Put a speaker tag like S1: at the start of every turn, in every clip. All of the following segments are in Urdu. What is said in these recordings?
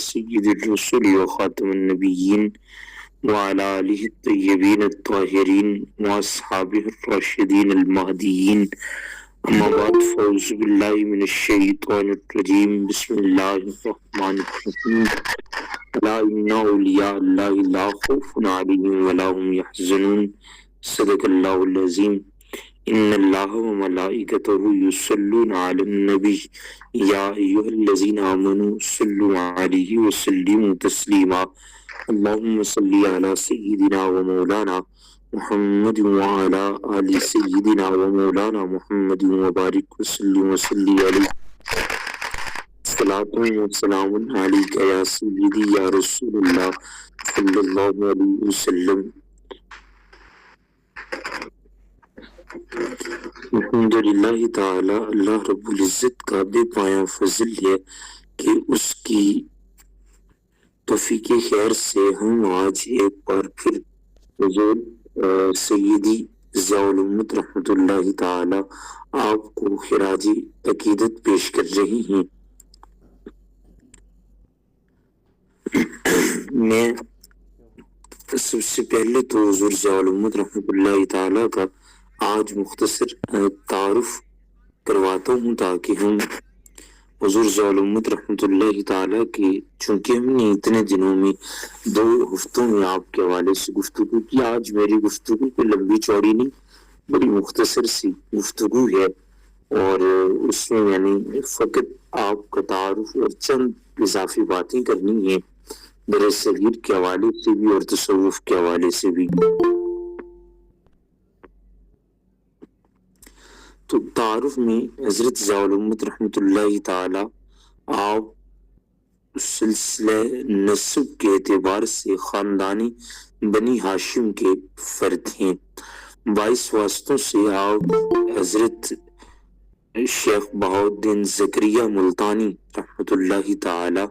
S1: سید الرسل وخاتم النبیین وعلى آلہ الطیبین الطاہرین واصحابہ الراشدین المہدیین اما بعد فاعوذ باللہ من الشیطان الرجیم بسم اللہ الرحمن الرحیم الا ان اولیاء اللہ لا خوف علیہم ولا هم يحزنون صدق اللہ العظیم ان اللہ وملائکتہ یصلون علی النبی یا ایھا الذین آمنوا صلوا علیہ وسلموا تسلیما اللہم صلی علی سیدنا ومولانا محمد وعلی آل سیدنا ومولانا محمد وبارک وسلم وصلی علیہ الصلاۃ والسلام علیک یا سیدی یا رسول اللہ صلی اللہ علیہ وسلم۔ الحمدللہ تعالی، اللہ رب العزت کا بے پایہ فضل ہے کہ اس کی توفیق خیر سے ہم آج ایک بار پھر حضور سیدی ضیاء الامت رحمۃ اللہ تعالی آپ کو خراج عقیدت پیش کر رہی ہیں۔ میں سب سے پہلے تو حضور ضیاء الامت رحمۃ اللہ تعالی کا آج مختصر تعارف کرواتا ہوں تاکہ ہم حضور ضیاء الامت رحمۃ اللہ تعالیٰ کی، چونکہ ہم نے اتنے دنوں میں 2 ہفتوں میں آپ کے حوالے سے گفتگو کی، آج میری گفتگو کوئی لمبی چوڑی نہیں، بڑی مختصر سی گفتگو ہے، اور اس میں یعنی فقط آپ کا تعارف اور چند اضافی باتیں کرنی ہیں در صغیر کے حوالے سے بھی اور تصوف کے حوالے سے بھی۔ تو تعارف میں حضرت ضیاء الامت رحمۃ اللہ تعالی آپ سلسلہ نسب کے اعتبار سے خاندانی بنی ہاشم کے فرد ہیں۔ 22 واسطوں سے آپ حضرت شیخ بہاؤالدین زکریا ملتانی رحمۃ اللہ تعالی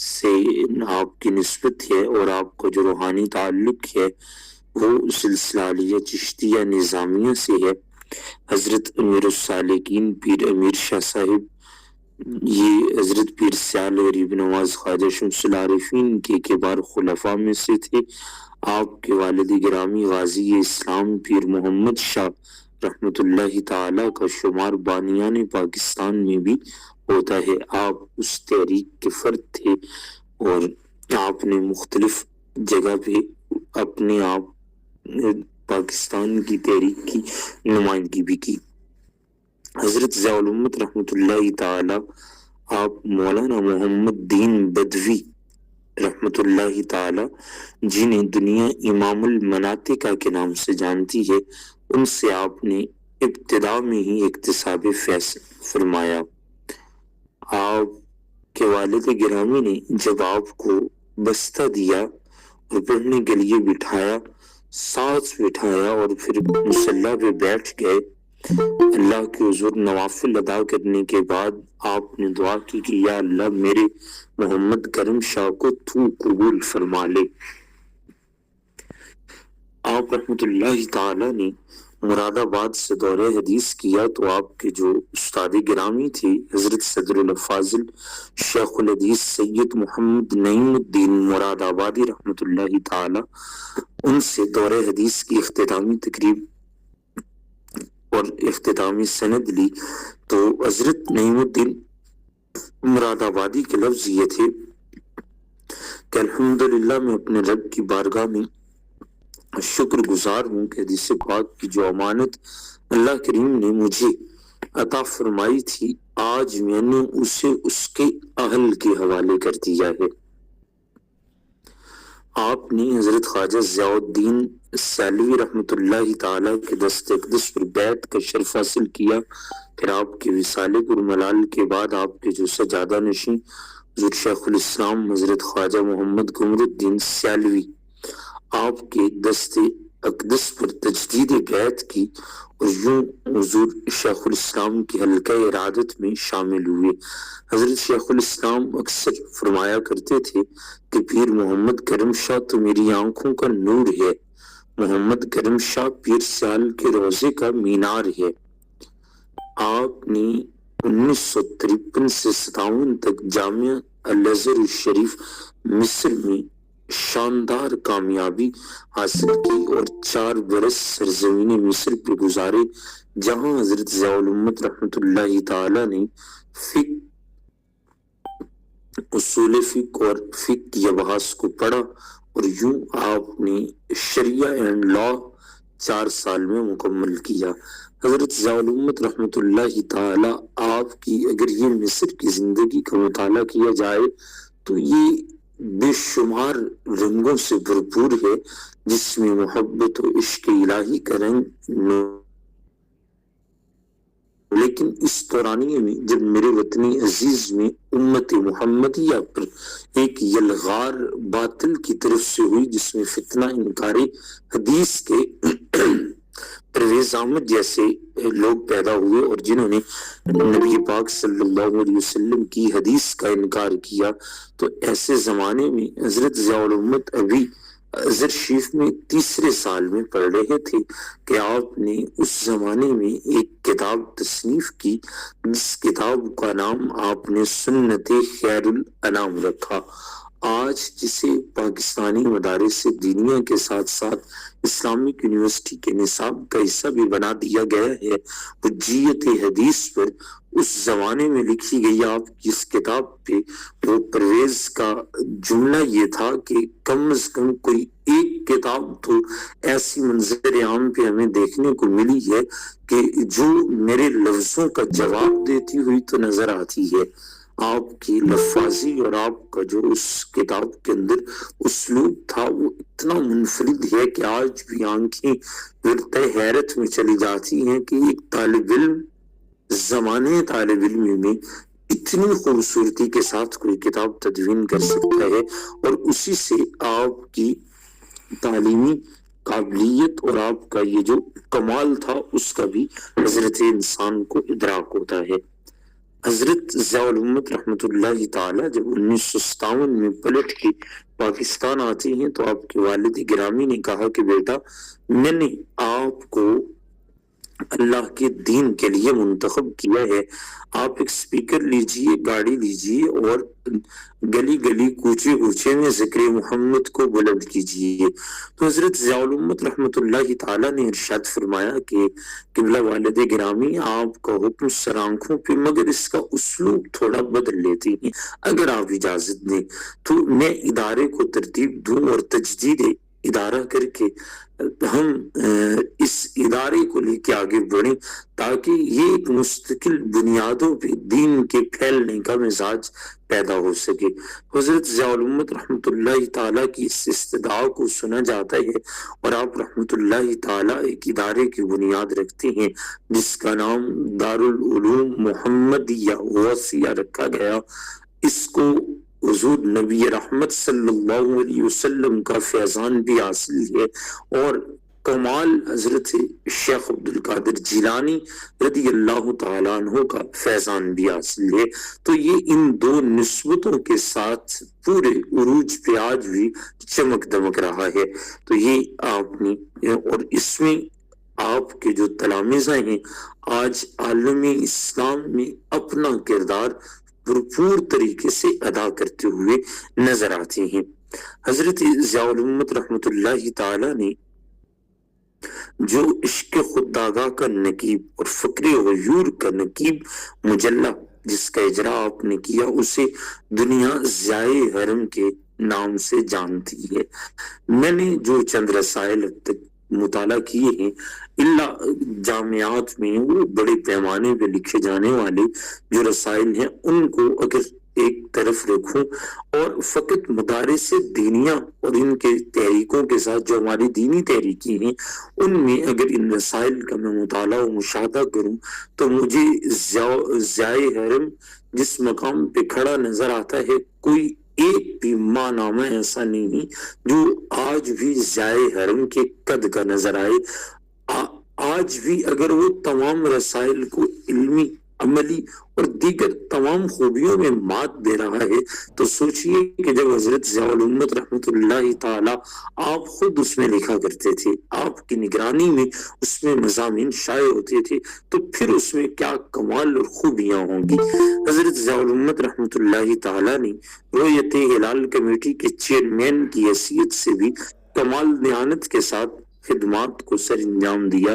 S1: سے آپ کی نسبت ہے، اور آپ کا جو روحانی تعلق ہے وہ سلسلہ علیہ چشتیہ نظامیہ سے ہے۔ حضرت امیر السالکین پیر امیر شاہ صاحب یہ حضرت پیر سیال غریب نواز خواجہ شمس العارفین کے کبار خلفاء میں سے تھے۔ آپ کے والد گرامی غازی اسلام پیر محمد شاہ رحمۃ اللہ تعالی کا شمار بانیان پاکستان میں بھی ہوتا ہے۔ آپ اس تحریک کے فرد تھے اور آپ نے مختلف جگہ پہ اپنے آپ پاکستان کی تحریک کی نمائندگی بھی کی۔ حضرت ضیاء الامت رحمۃ اللہ تعالی آپ مولانا محمد دین بدوی رحمۃ اللہ تعالی جنہیں دنیا امام المناطق کے نام سے جانتی ہے، ان سے آپ نے ابتدا میں ہی اکتساب فیض فرمایا۔ آپ کے والد گرامی نے جب آپ کو بستہ دیا اور پڑھنے کے لیے بٹھایا، ساتھ بٹھایا اور پھر مصلی پہ بیٹھ گئے، اللہ کے حضور نوافل ادا کرنے کے بعد آپ نے دعا کی کہ یا اللہ میرے محمد کرم شاہ کو تو قبول فرما لے۔ آپ رحمت اللہ تعالی نے مراد آباد سے دورہ حدیث کیا تو آپ کے جو استاد گرامی تھے حضرت صدر الفاضل شیخ الحدیث سید محمد نعیم الدین مراد آبادی رحمت اللہ تعالی، ان سے دورہ حدیث کی اختتامی تقریب اور اختتامی سند لی تو حضرت نعیم الدین مراد آبادی کے لفظ یہ تھے کہ الحمدللہ میں اپنے رب کی بارگاہ میں شکر گزار ہوں کہ حدیث پاک کی جو امانت اللہ کریم نے مجھے عطا فرمائی تھی، آج میں نے اسے اس کے اہل کے حوالے کر دیا ہے۔ آپ نے حضرت خواجہ ضیاء الدین سیالوی رحمۃ اللہ تعالی کے دست اقدس پر بیعت کا شرف حاصل کیا۔ پھر آپ کے وصال پرملال کے بعد آپ کے جو سجادہ نشین حضرت شیخ الاسلام حضرت خواجہ محمد قمر الدین سیالوی آپ کے دست اقدس پر تجدید بیعت کی اور یوں حضور شیخ الاسلام کی حلقہ ارادت میں شامل ہوئے۔ حضرت شیخ الاسلام اکثر فرمایا کرتے تھے کہ پیر محمد کرم شاہ تو میری آنکھوں کا نور ہے، محمد کرم شاہ پیر سیال کے روزے کا مینار ہے۔ آپ نے 1953 سے 57 تک جامعہ الازہر الشریف مصر میں شاندار کامیابی حاصل کی اور 4 برس سرزمین مصر پہ گزارے، جہاں حضرت ضیاء الامت رحمۃ اللہ تعالی نے اصول فقہ اور فقہ کی ابحاث کو پڑھا، اور یوں آپ نے شریعہ اینڈ لا 4 سال میں مکمل کیا۔ حضرت ضیاء الامت رحمۃ اللہ تعالی آپ کی اگر یہ مصر کی زندگی کا مطالعہ کیا جائے تو یہ بے شمار رنگوں سے بھرپور ہے، جس میں محبت و عشق الہی کا رنگ، لیکن اس دورانیے میں جب میرے وطنی عزیز میں امت محمدیہ پر ایک یلغار باطل کی طرف سے ہوئی، جس میں فتنہ انکار حدیث کے پرویز احمد جیسے لوگ پیدا ہوئے اور جنہوں نے نبی پاک صلی اللہ علیہ وسلم کی حدیث کا انکار کیا، تو ایسے زمانے میں حضرت ضیاء الامت ابھی ازہر شریف میں 3 سال میں پڑھ رہے تھے کہ آپ نے اس زمانے میں ایک کتاب تصنیف کی، جس کتاب کا نام آپ نے سنت خیر الانام رکھا۔ آج جسے پاکستانی مدارس دینیہ کے ساتھ ساتھ اسلامک یونیورسٹی کے نصاب کا حصہ بھی بنا دیا گیا ہے، حجیت حدیث پر اس زمانے میں لکھی گئی آپ کی اس کتاب پہ وہ پرویز کا جملہ یہ تھا کہ کم از کم کوئی ایک کتاب تو ایسی منظر عام پہ ہمیں دیکھنے کو ملی ہے کہ جو میرے لفظوں کا جواب دیتی ہوئی تو نظر آتی ہے۔ آپ کی لفاظی اور آپ کا جو اس کتاب کے اندر اسلوب تھا وہ اتنا منفرد ہے کہ آج بھی آنکھیں ورتہ حیرت میں چلی جاتی ہیں کہ ایک طالب علم زمانے طالب علم میں اتنی خوبصورتی کے ساتھ کوئی کتاب تدوین کر سکتا ہے، اور اسی سے آپ کی تعلیمی قابلیت اور آپ کا یہ جو کمال تھا اس کا بھی حضرت انسان کو ادراک ہوتا ہے۔ حضرت ضیاء الامت رحمۃ اللہ تعالی جب 1957 میں پلٹ کے پاکستان آتے ہیں تو آپ کے والد گرامی نے کہا کہ بیٹا میں نے آپ کو اللہ کے دین کے لیے منتخب کیا ہے، آپ ایک سپیکر لیجئے، گاڑی لیجئے اور گلی گلی کوچے کوچے میں ذکر محمد کو بلند کیجئے۔ تو حضرت ضیاء الامت رحمۃ اللہ تعالی نے ارشاد فرمایا کہ قبلہ والد گرامی آپ کا حکم سر آنکھوں پہ، مگر اس کا اسلوب تھوڑا بدل لیتے ہیں، اگر آپ اجازت دیں تو میں ادارے کو ترتیب دوں اور تجدید ادارہ کر کے ہم اس ادارے کو لے کے آگے بڑھیں تاکہ یہ ایک مستقل بنیادوں پہ دین کے پھیلنے کا مزاج پیدا ہو سکے۔ حضرت ضیاء الامت رحمۃ اللہ تعالیٰ کی اس استدعا کو سنا جاتا ہے اور آپ رحمۃ اللہ تعالیٰ ایک ادارے کی بنیاد رکھتے ہیں جس کا نام دارالعلوم محمدیہ وسیع رکھا گیا۔ اس کو حضور نبی رحمت صلی اللہ علیہ وسلم کا فیضان بھی حاصل ہے، اور کمال حضرت شیخ عبد القادر جیلانی رضی اللہ تعالیٰ عنہ کا فیضان بھی حاصل ہے۔ تو یہ ان دو نسبتوں کے ساتھ پورے عروج پہ آج بھی چمک دمک رہا ہے۔ تو یہ آپ نے، اور اس میں آپ کے جو تلامذہ ہیں آج عالم اسلام میں اپنا کردار بھرپور طریقے سے ادا کرتے ہوئے نظر آتے ہیں۔ حضرت ضیاء الامت رحمۃ اللہ تعالی نے جو عشق خودآگاہ کا نقیب اور فقر غیور کا نقیب مجلہ جس کا اجرا آپ نے کیا اسے دنیا ضیاء حرم کے نام سے جانتی ہے۔ میں نے جو چند رسائل اب تک مطالعہ کیے ہیں اللہ جامعات میں وہ بڑے پیمانے پہ لکھے جانے والے جو رسائل ہیں ان کو اگر ایک طرف رکھوں اور فقط مدارس دینیہ اور ان کے تحریکوں کے ساتھ جو ہماری دینی تحریکی ہیں ان میں اگر ان رسائل کا میں مطالعہ و مشاہدہ کروں تو مجھے ضیاء حرم جس مقام پہ کھڑا نظر آتا ہے کوئی ایک بھی ماں نامہ ایسا نہیں جو آج بھی ضیاء حرم کے قد کا نظر آئے۔ آج بھی اگر وہ تمام رسائل کو علمی عملی اور دیگر تمام خوبیوں میں مات دے رہا ہے، تو سوچئے کہ جب حضرت ضیاء الامت رحمۃ اللہ تعالی آپ خود اس میں لکھا کرتے تھے، آپ کی نگرانی میں اس میں مضامین شائع ہوتے تھے، تو پھر اس میں کیا کمال اور خوبیاں ہوں گی۔ حضرت ضیاء الامت رحمۃ اللہ تعالی نے رؤیت ہلال کمیٹی کے چیئرمین کی حیثیت سے بھی کمال دیانت کے ساتھ خدمات کو سر انجام دیا۔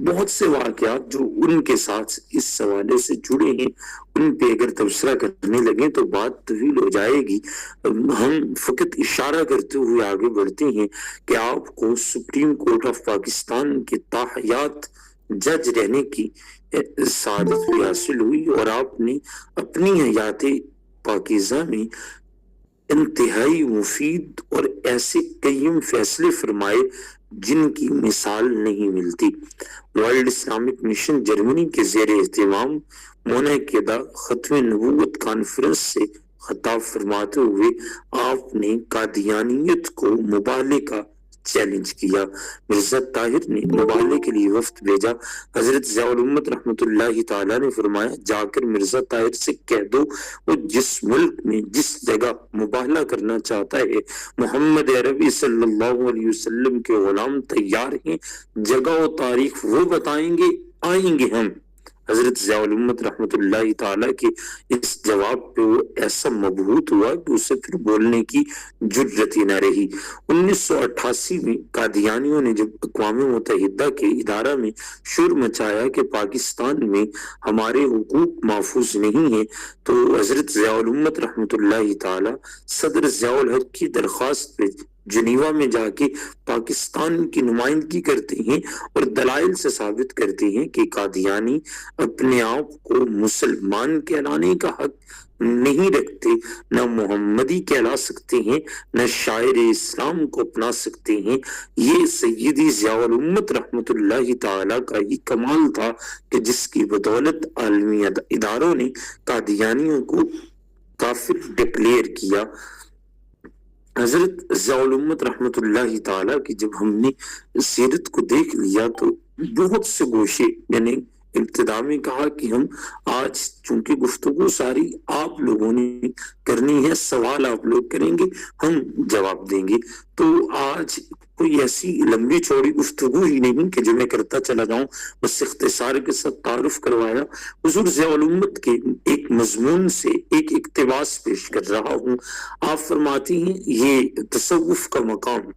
S1: بہت سے واقعات جو ان کے ساتھ اس حوالے سے جڑے ہیں، ان پہ اگر تبصرہ کرنے لگیں تو بات طویل ہو جائے گی۔ ہم فقط اشارہ کرتے ہوئے آگے بڑھتے ہیں کہ آپ کو سپریم کورٹ آف پاکستان کے تاحیات جج رہنے کی سعادت بھی حاصل ہوئی، اور آپ نے اپنی حیات پاکیزہ میں انتہائی مفید اور ایسے قیم فیصلے فرمائے جن کی مثال نہیں ملتی۔ ورلڈ اسلامک مشن جرمنی کے زیر اہتمام منعقدہ ختم نبوت کانفرنس سے خطاب فرماتے ہوئے آپ نے قادیانیت کو مبالغے کا چیلنج کیا۔ مرزا طاہر نے مبالغے کے لیے وفد بھیجا۔ حضرت ضیاء الامت رحمۃ اللہ تعالیٰ نے فرمایا، جا کر مرزا طاہر سے کہہ دو وہ جس ملک میں جس جگہ مباہلہ کرنا چاہتا ہے، محمد عربی صلی اللہ علیہ وسلم کے غلام تیار ہیں، جگہ و تاریخ وہ بتائیں گے، آئیں گے ہم۔ حضرت ضیاء الامت رحمۃ اللہ تعالیٰ کے اس جواب پہ وہ ایسا مبہوت ہوا کہ اسے پھر بولنے کی جرت ہی نہ رہی۔ 1988 میں قادیانیوں نے جب اقوام متحدہ کے ادارہ میں شور مچایا کہ پاکستان میں ہمارے حقوق محفوظ نہیں ہیں، تو حضرت ضیاء الامت رحمۃ اللہ تعالیٰ صدر ضیاء الحق کی درخواست پہ جنیوا میں جا کے پاکستان کی نمائندگی کرتے ہیں اور دلائل سے ثابت کرتے ہیں کہ قادیانی اپنے آپ کو مسلمان کہلانے کا حق نہیں رکھتے، نہ محمدی کہلا سکتے ہیں، نہ شاعر اسلام کو اپنا سکتے ہیں۔ یہ سیدی ضیاء الامت رحمۃ اللہ تعالی کا ہی کمال تھا کہ جس کی بدولت عالمی اداروں نے قادیانیوں کو کافر ڈکلیئر کیا۔ حضرت ضیاء الامت رحمۃ اللہ تعالیٰ کی جب ہم نے سیرت کو دیکھ لیا تو بہت سے گوشے، یعنی ابتدا میں کہا کہ ہم آج چونکہ گفتگو ساری آپ لوگوں نے کرنی ہے، سوال آپ لوگ کریں گے، ہم جواب دیں گے، تو آج کوئی ایسی لمبی چوڑی گفتگو ہی نہیں کہ جو میں کرتا چلا جاؤں، بس اختصار کے ساتھ تعارف کروایا۔ حضور ضیاء الامت کے ایک مضمون سے ایک اقتباس پیش کر رہا ہوں۔ آپ فرماتی ہیں یہ تصوف کا مقام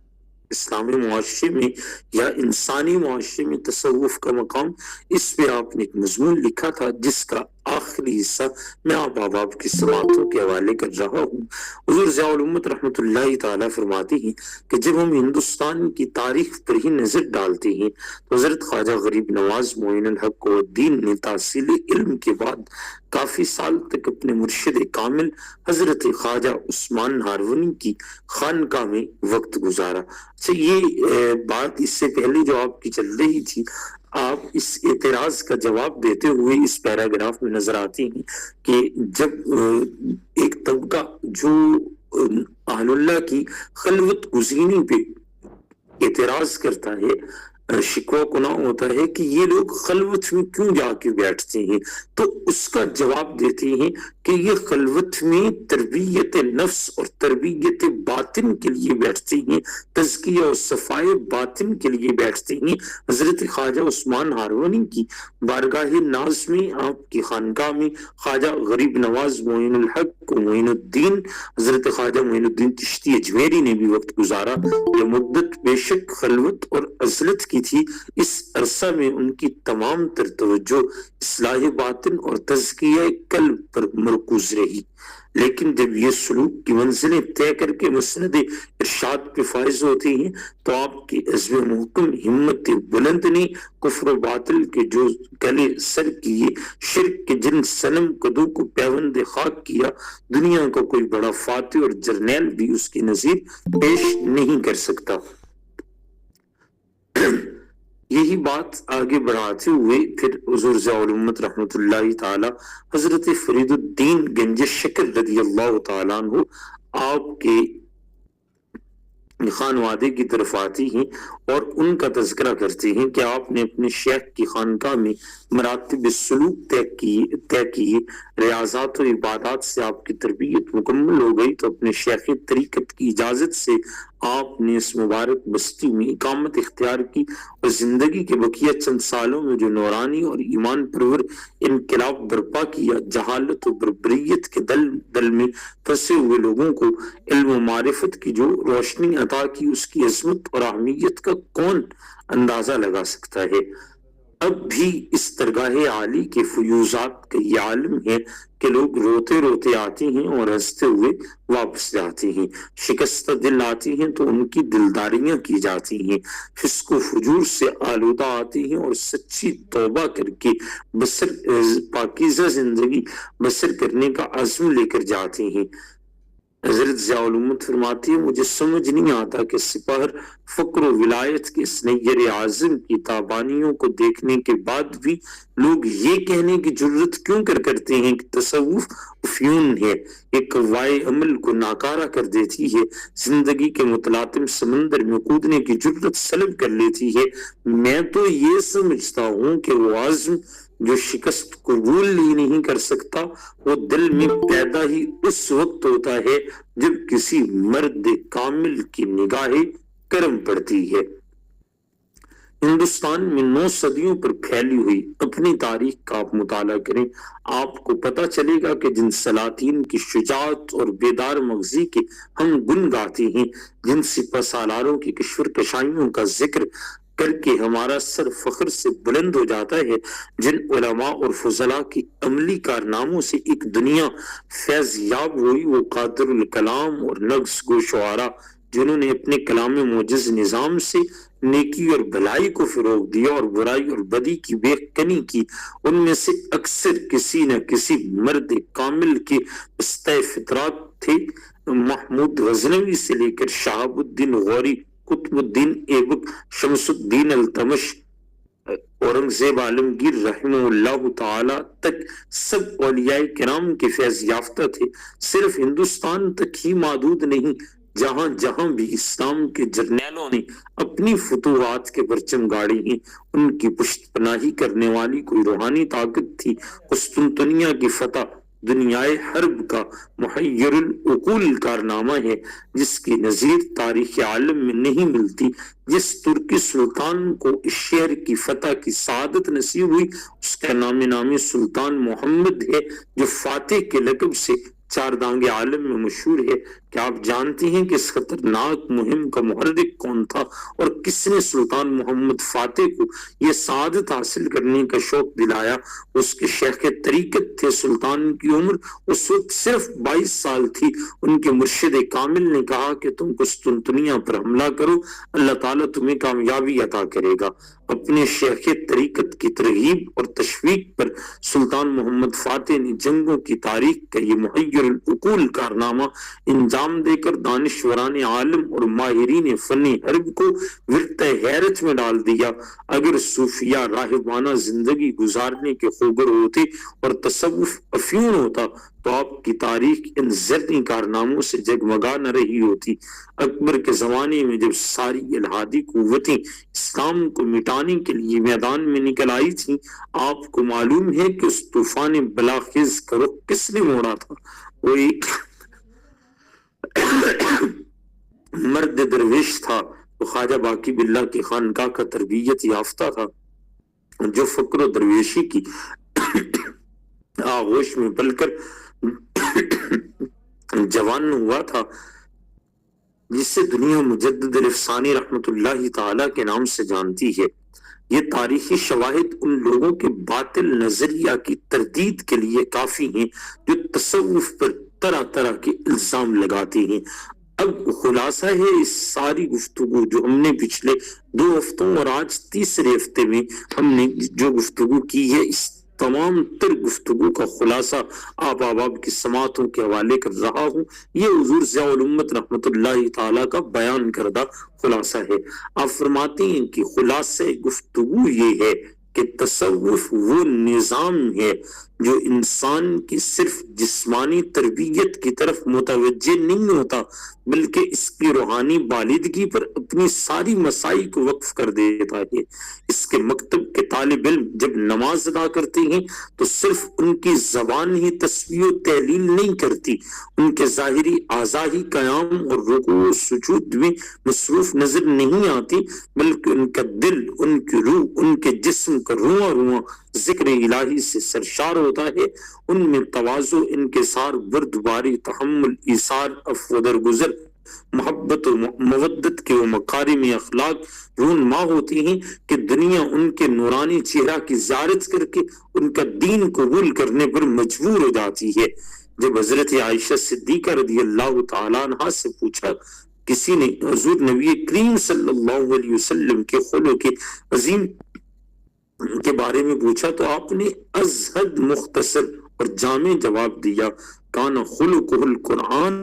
S1: اسلامی معاشرے میں یا انسانی معاشرے میں تصوف کا مقام، اس پہ آپ نے ایک مضمون لکھا تھا جس کا آخری حصہ میں آپ کی سماعتوں کے حوالے کر رہا ہوں۔ حضور ضیاء الامت رحمۃ اللہ تعالیٰ فرماتے ہیں کہ جب ہم ہندوستان کی تاریخ پر ہی نظر ڈالتے ہیں تو حضرت خواجہ غریب نواز معین الحق الدین نے تحصیل علم کے بعد کافی سال تک اپنے مرشد کامل حضرت خواجہ عثمان ہارونی کی خانقاہ میں وقت گزارا۔ اچھا، یہ بات اس سے پہلے جو آپ کی چل رہی تھی، آپ اس اعتراض کا جواب دیتے ہوئے اس پیراگراف میں نظر آتی ہیں کہ جب ایک طبقہ جو اہل اللہ کی خلوت گزینی پہ اعتراض کرتا ہے، شکوہ گناہ ہوتا ہے کہ یہ لوگ خلوت میں کیوں جا کے بیٹھتے ہیں، تو اس کا جواب دیتے ہیں کہ یہ خلوت میں تربیت نفس اور تربیت باطن کے لیے بیٹھتے ہیں، تزکیہ اور صفائے باطن کے لیے بیٹھتے ہیں۔ حضرت خواجہ عثمان ہارونی کی بارگاہ ناز میں، آپ کی خانقاہ میں خواجہ غریب نواز معین الحق معین الدین حضرت خواجہ معین الدین چشتی اجمیری نے بھی وقت گزارا۔ یہ مدت بے شک خلوت اور عزلت کی تھی، اس عرصہ میں ان کی تمام تر توجہ اصلاح باطن اور تزکیہ قلب پر مرکوز رہی، لیکن جب یہ سلوک کی منزلیں طے کر کے مسند ارشاد پہ فائز ہوتی ہیں تو آپ کی عزم محکم ہمت بلند نے کفر و باطل کے جو گلے سر کیے، شرک کے جن صنم قدوں کو پیوند خاک کیا، دنیا کا کوئی بڑا فاتح اور جرنیل بھی اس کی نظیر پیش نہیں کر سکتا۔ یہی بات آگے بڑھاتے ہوئے پھر حضور ضیاء الامت رحمۃ اللہ تعالی حضرت فرید الدین گنج شکر رضی اللہ تعالیٰ عنہ آپ کے خانوادے کی طرف آتی ہیں اور ان کا تذکرہ کرتے ہیں کہ آپ نے اپنے شیخ کی خانقاہ میں مراتب سلوک طے کی، ریاضات و عبادات سے آپ کی تربیت مکمل ہو گئی تو اپنے شیخ طریقت کی اجازت سے آپ نے اس مبارک بستی میں اقامت اختیار کی اور زندگی کے بقیہ چند سالوں میں جو نورانی اور ایمان پرور انقلاب برپا کیا، جہالت و بربریت کے دل میں پھنسے ہوئے لوگوں کو علم و معرفت کی جو روشنی عطا کی، اس کی عظمت اور اہمیت کا کون اندازہ لگا سکتا ہے۔ اب بھی اس درگاہ عالی کے فیوزات کا یہ عالم ہے کہ لوگ روتے روتے آتے ہیں اور ہنستے ہوئے واپس جاتے ہیں، شکستہ دل آتے ہیں تو ان کی دلداریاں کی جاتی ہیں، فسق و فجور سے آلودہ آتے ہیں اور سچی توبہ کر کے پاکیزہ زندگی بسر کرنے کا عزم لے کر جاتے ہیں۔ حضرت ضیاء الامت فرماتی ہے، مجھے سمجھ نہیں آتا کہ سپاہر فقر و ولایت کے سنیر اعظم کی تابانیوں کو دیکھنے کے بعد بھی لوگ یہ کہنے کی جرت کیوں کرتے ہیں کہ تصوف افیون ہے، ایک قوائے عمل کو ناکارہ کر دیتی ہے، زندگی کے متلاطم سمندر میں کودنے کی جرت سلب کر لیتی ہے۔ میں تو یہ سمجھتا ہوں کہ وہ عزم جو شکست قبول ہی نہیں کر سکتا، وہ دل میں پیدا ہی اس وقت ہوتا ہے جب کسی مرد کامل کی نگاہ کرم پڑتی ہے۔ ہندوستان میں 9 صدیوں پر پھیلی ہوئی اپنی تاریخ کا آپ مطالعہ کریں، آپ کو پتہ چلے گا کہ جن سلاطین کی شجاعت اور بیدار مغزی کے ہم گن گاتے ہیں، جن سپہ سالاروں کی کشور کشائیوں کا ذکر کر کے ہمارا سر فخر سے بلند ہو جاتا ہے، جن علماء اور فضلاء کی عملی کارناموں سے ایک دنیا فیض یاب ہوئی، وہ قادر الکلام اور نغز گو شعراء جنہوں نے اپنے کلام موجز نظام سے نیکی اور بھلائی کو فروغ دیا اور برائی اور بدی کی بے کنی کی، ان میں سے اکثر کسی نہ کسی مرد کامل کے پستہ فطرات تھے۔ محمود غزنوی سے لے کر شہاب الدین غوری، قطب الدین ایبک، شمس الدین التمش، اورنگزیب عالمگیر رحمہ اللہ تعالی تک سب اولیاء کرام کے فیض یافتہ تھے۔ صرف ہندوستان تک ہی محدود نہیں، جہاں جہاں بھی اسلام کے جرنیلوں نے اپنی فتوحات کے پرچم گاڑے ہیں، ان کی پشت پناہی کرنے والی کوئی روحانی طاقت تھی۔ قسطنطنیہ کی فتح دنیائے حرب کا محیر العقول کارنامہ ہے، جس کی نظیر تاریخ عالم میں نہیں ملتی۔ جس ترکی سلطان کو اس شہر کی فتح کی سعادت نصیب ہوئی، اس کا نام سلطان محمد ہے، جو فاتح کے لقب سے چار دانگ عالم میں مشہور ہے۔ کیا آپ جانتے ہیں کہ اس خطرناک مہم کا محرک کون تھا اور کس نے سلطان محمد فاتح کو یہ سعادت حاصل کرنے کا شوق دلایا؟ اس کے شیخ طریقت تھے۔ سلطان کی عمر اس وقت صرف 22 سال تھی۔ ان کے مرشد کامل نے کہا کہ تم قسطنطنیہ پر حملہ کرو، اللہ تعالیٰ تمہیں کامیابی عطا کرے گا۔ اپنے شیخ طریقت کی ترغیب اور تشویق پر سلطان محمد فاتح نے جنگوں کی تاریخ کا یہ محیر العقول کارنامہ انجام دے کر دانشوران عالم اور ماہرین فن حرب کو ورطہ حیرت میں ڈال دیا۔ اگر صوفیہ راہبانہ زندگی گزارنے کے خوگر ہوتے اور تصوف افیون ہوتا تو آپ کی تاریخ ان زرعی کارناموں سے جگمگا نہ رہی ہوتی۔ اکبر کے زمانے میں جب ساری الہادی قوتیں اسلام کو مٹانے کے لیے میدان میں نکل آئی تھیں، آپ کو معلوم ہے کہ اس طوفان بلاخیز کا رخ کس نے موڑا تھا؟ وہ ایک مرد درویش تھا، وہ خواجہ باقی باللہ کی خانقاہ کا تربیت یافتہ تھا، جو فقر و درویشی کی آغوش میں پل کر جوان ہوا تھا، جس سے دنیا مجدد الافسانی رحمت اللہ تعالی کے نام سے جانتی ہے۔ یہ تاریخی شواہد ان لوگوں کے باطل نظریہ کی تردید کے لیے کافی ہیں جو تصوف پر طرح طرح کے الزام لگاتے ہیں۔ اب خلاصہ ہے اس ساری گفتگو جو ہم نے پچھلے 2 ہفتوں اور آج تیسرے ہفتے میں ہم نے جو گفتگو کی ہے، اس تمام تر گفتگو کا خلاصہ آپ احباب کی سماعتوں کے حوالے کر رہا ہوں۔ یہ حضور ضیاء الامت رحمت اللہ تعالیٰ کا بیان کردہ خلاصہ ہے۔ آپ فرماتے ہیں کہ خلاصہ گفتگو یہ ہے کہ تصوف وہ نظام ہے جو انسان کی صرف جسمانی تربیت کی طرف متوجہ نہیں ہوتا بلکہ اس کی روحانی بالغی پر اپنی ساری مساعی کو وقف کر دیتا ہے۔ اس کے مکتب کے طالب علم جب نماز ادا کرتے ہیں تو صرف ان کی زبان ہی تسبیح و تحلیل نہیں کرتی، ان کے ظاہری اعضاء ہی قیام اور رکوع و سجود میں مصروف نظر نہیں آتی، بلکہ ان کا دل، ان کی روح، ان کے جسم کا رواں رواں ذکر الہی سے سرشار ہوتا ہے۔ ان میں تواضع، انکسار، بردباری، تحمل، ایثار، عفو و درگزر، محبت و مودت کے وہ مکارم اخلاق رونما ہوتی ہیں کہ دنیا ان کے نورانی چہرہ کی زیارت کر کے ان کا دین قبول کرنے پر مجبور ہو جاتی ہے۔ جب حضرت عائشہ صدیقہ رضی اللہ تعالیٰ عنہ سے پوچھا، کسی نے حضور نبی کریم صلی اللہ علیہ وسلم کے خلق عظیم کے بارے میں پوچھا تو آپ نے ازہد مختصر اور جامع جواب دیا، کان خلقہ القرآن،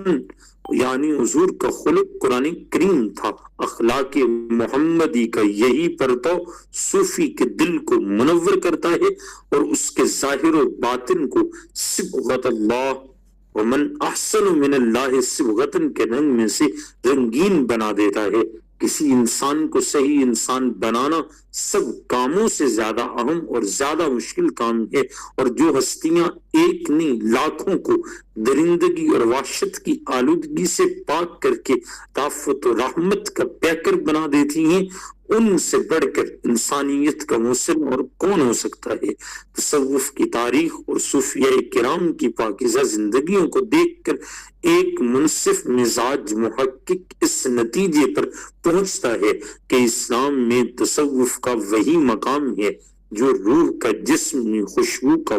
S1: یعنی حضور کا خلق قرآن کریم تھا۔ اخلاق محمدی کا یہی پرتو صوفی کے دل کو منور کرتا ہے اور اس کے ظاہر و باطن کو صبغت اللہ ومن احسن من اللہ صبغتن کے رنگ میں سے رنگین بنا دیتا ہے۔ کسی انسان کو صحیح انسان بنانا سب کاموں سے زیادہ اہم اور زیادہ مشکل کام ہے، اور جو ہستیاں ایک نہیں لاکھوں کو درندگی اور وحشت کی آلودگی سے پاک کر کے طاقت و رحمت کا پیکر بنا دیتی ہیں، ان سے بڑھ کر انسانیت کا موصل اور کون ہو سکتا ہے؟ تصوف کی تاریخ اور صوفیاء کرام کی پاکیزہ زندگیوں کو دیکھ کر ایک منصف مزاج محقق اس نتیجے پر پہنچتا ہے کہ اسلام میں تصوف کا وہی مقام ہے جو روح کا جسم میں خوشبو کا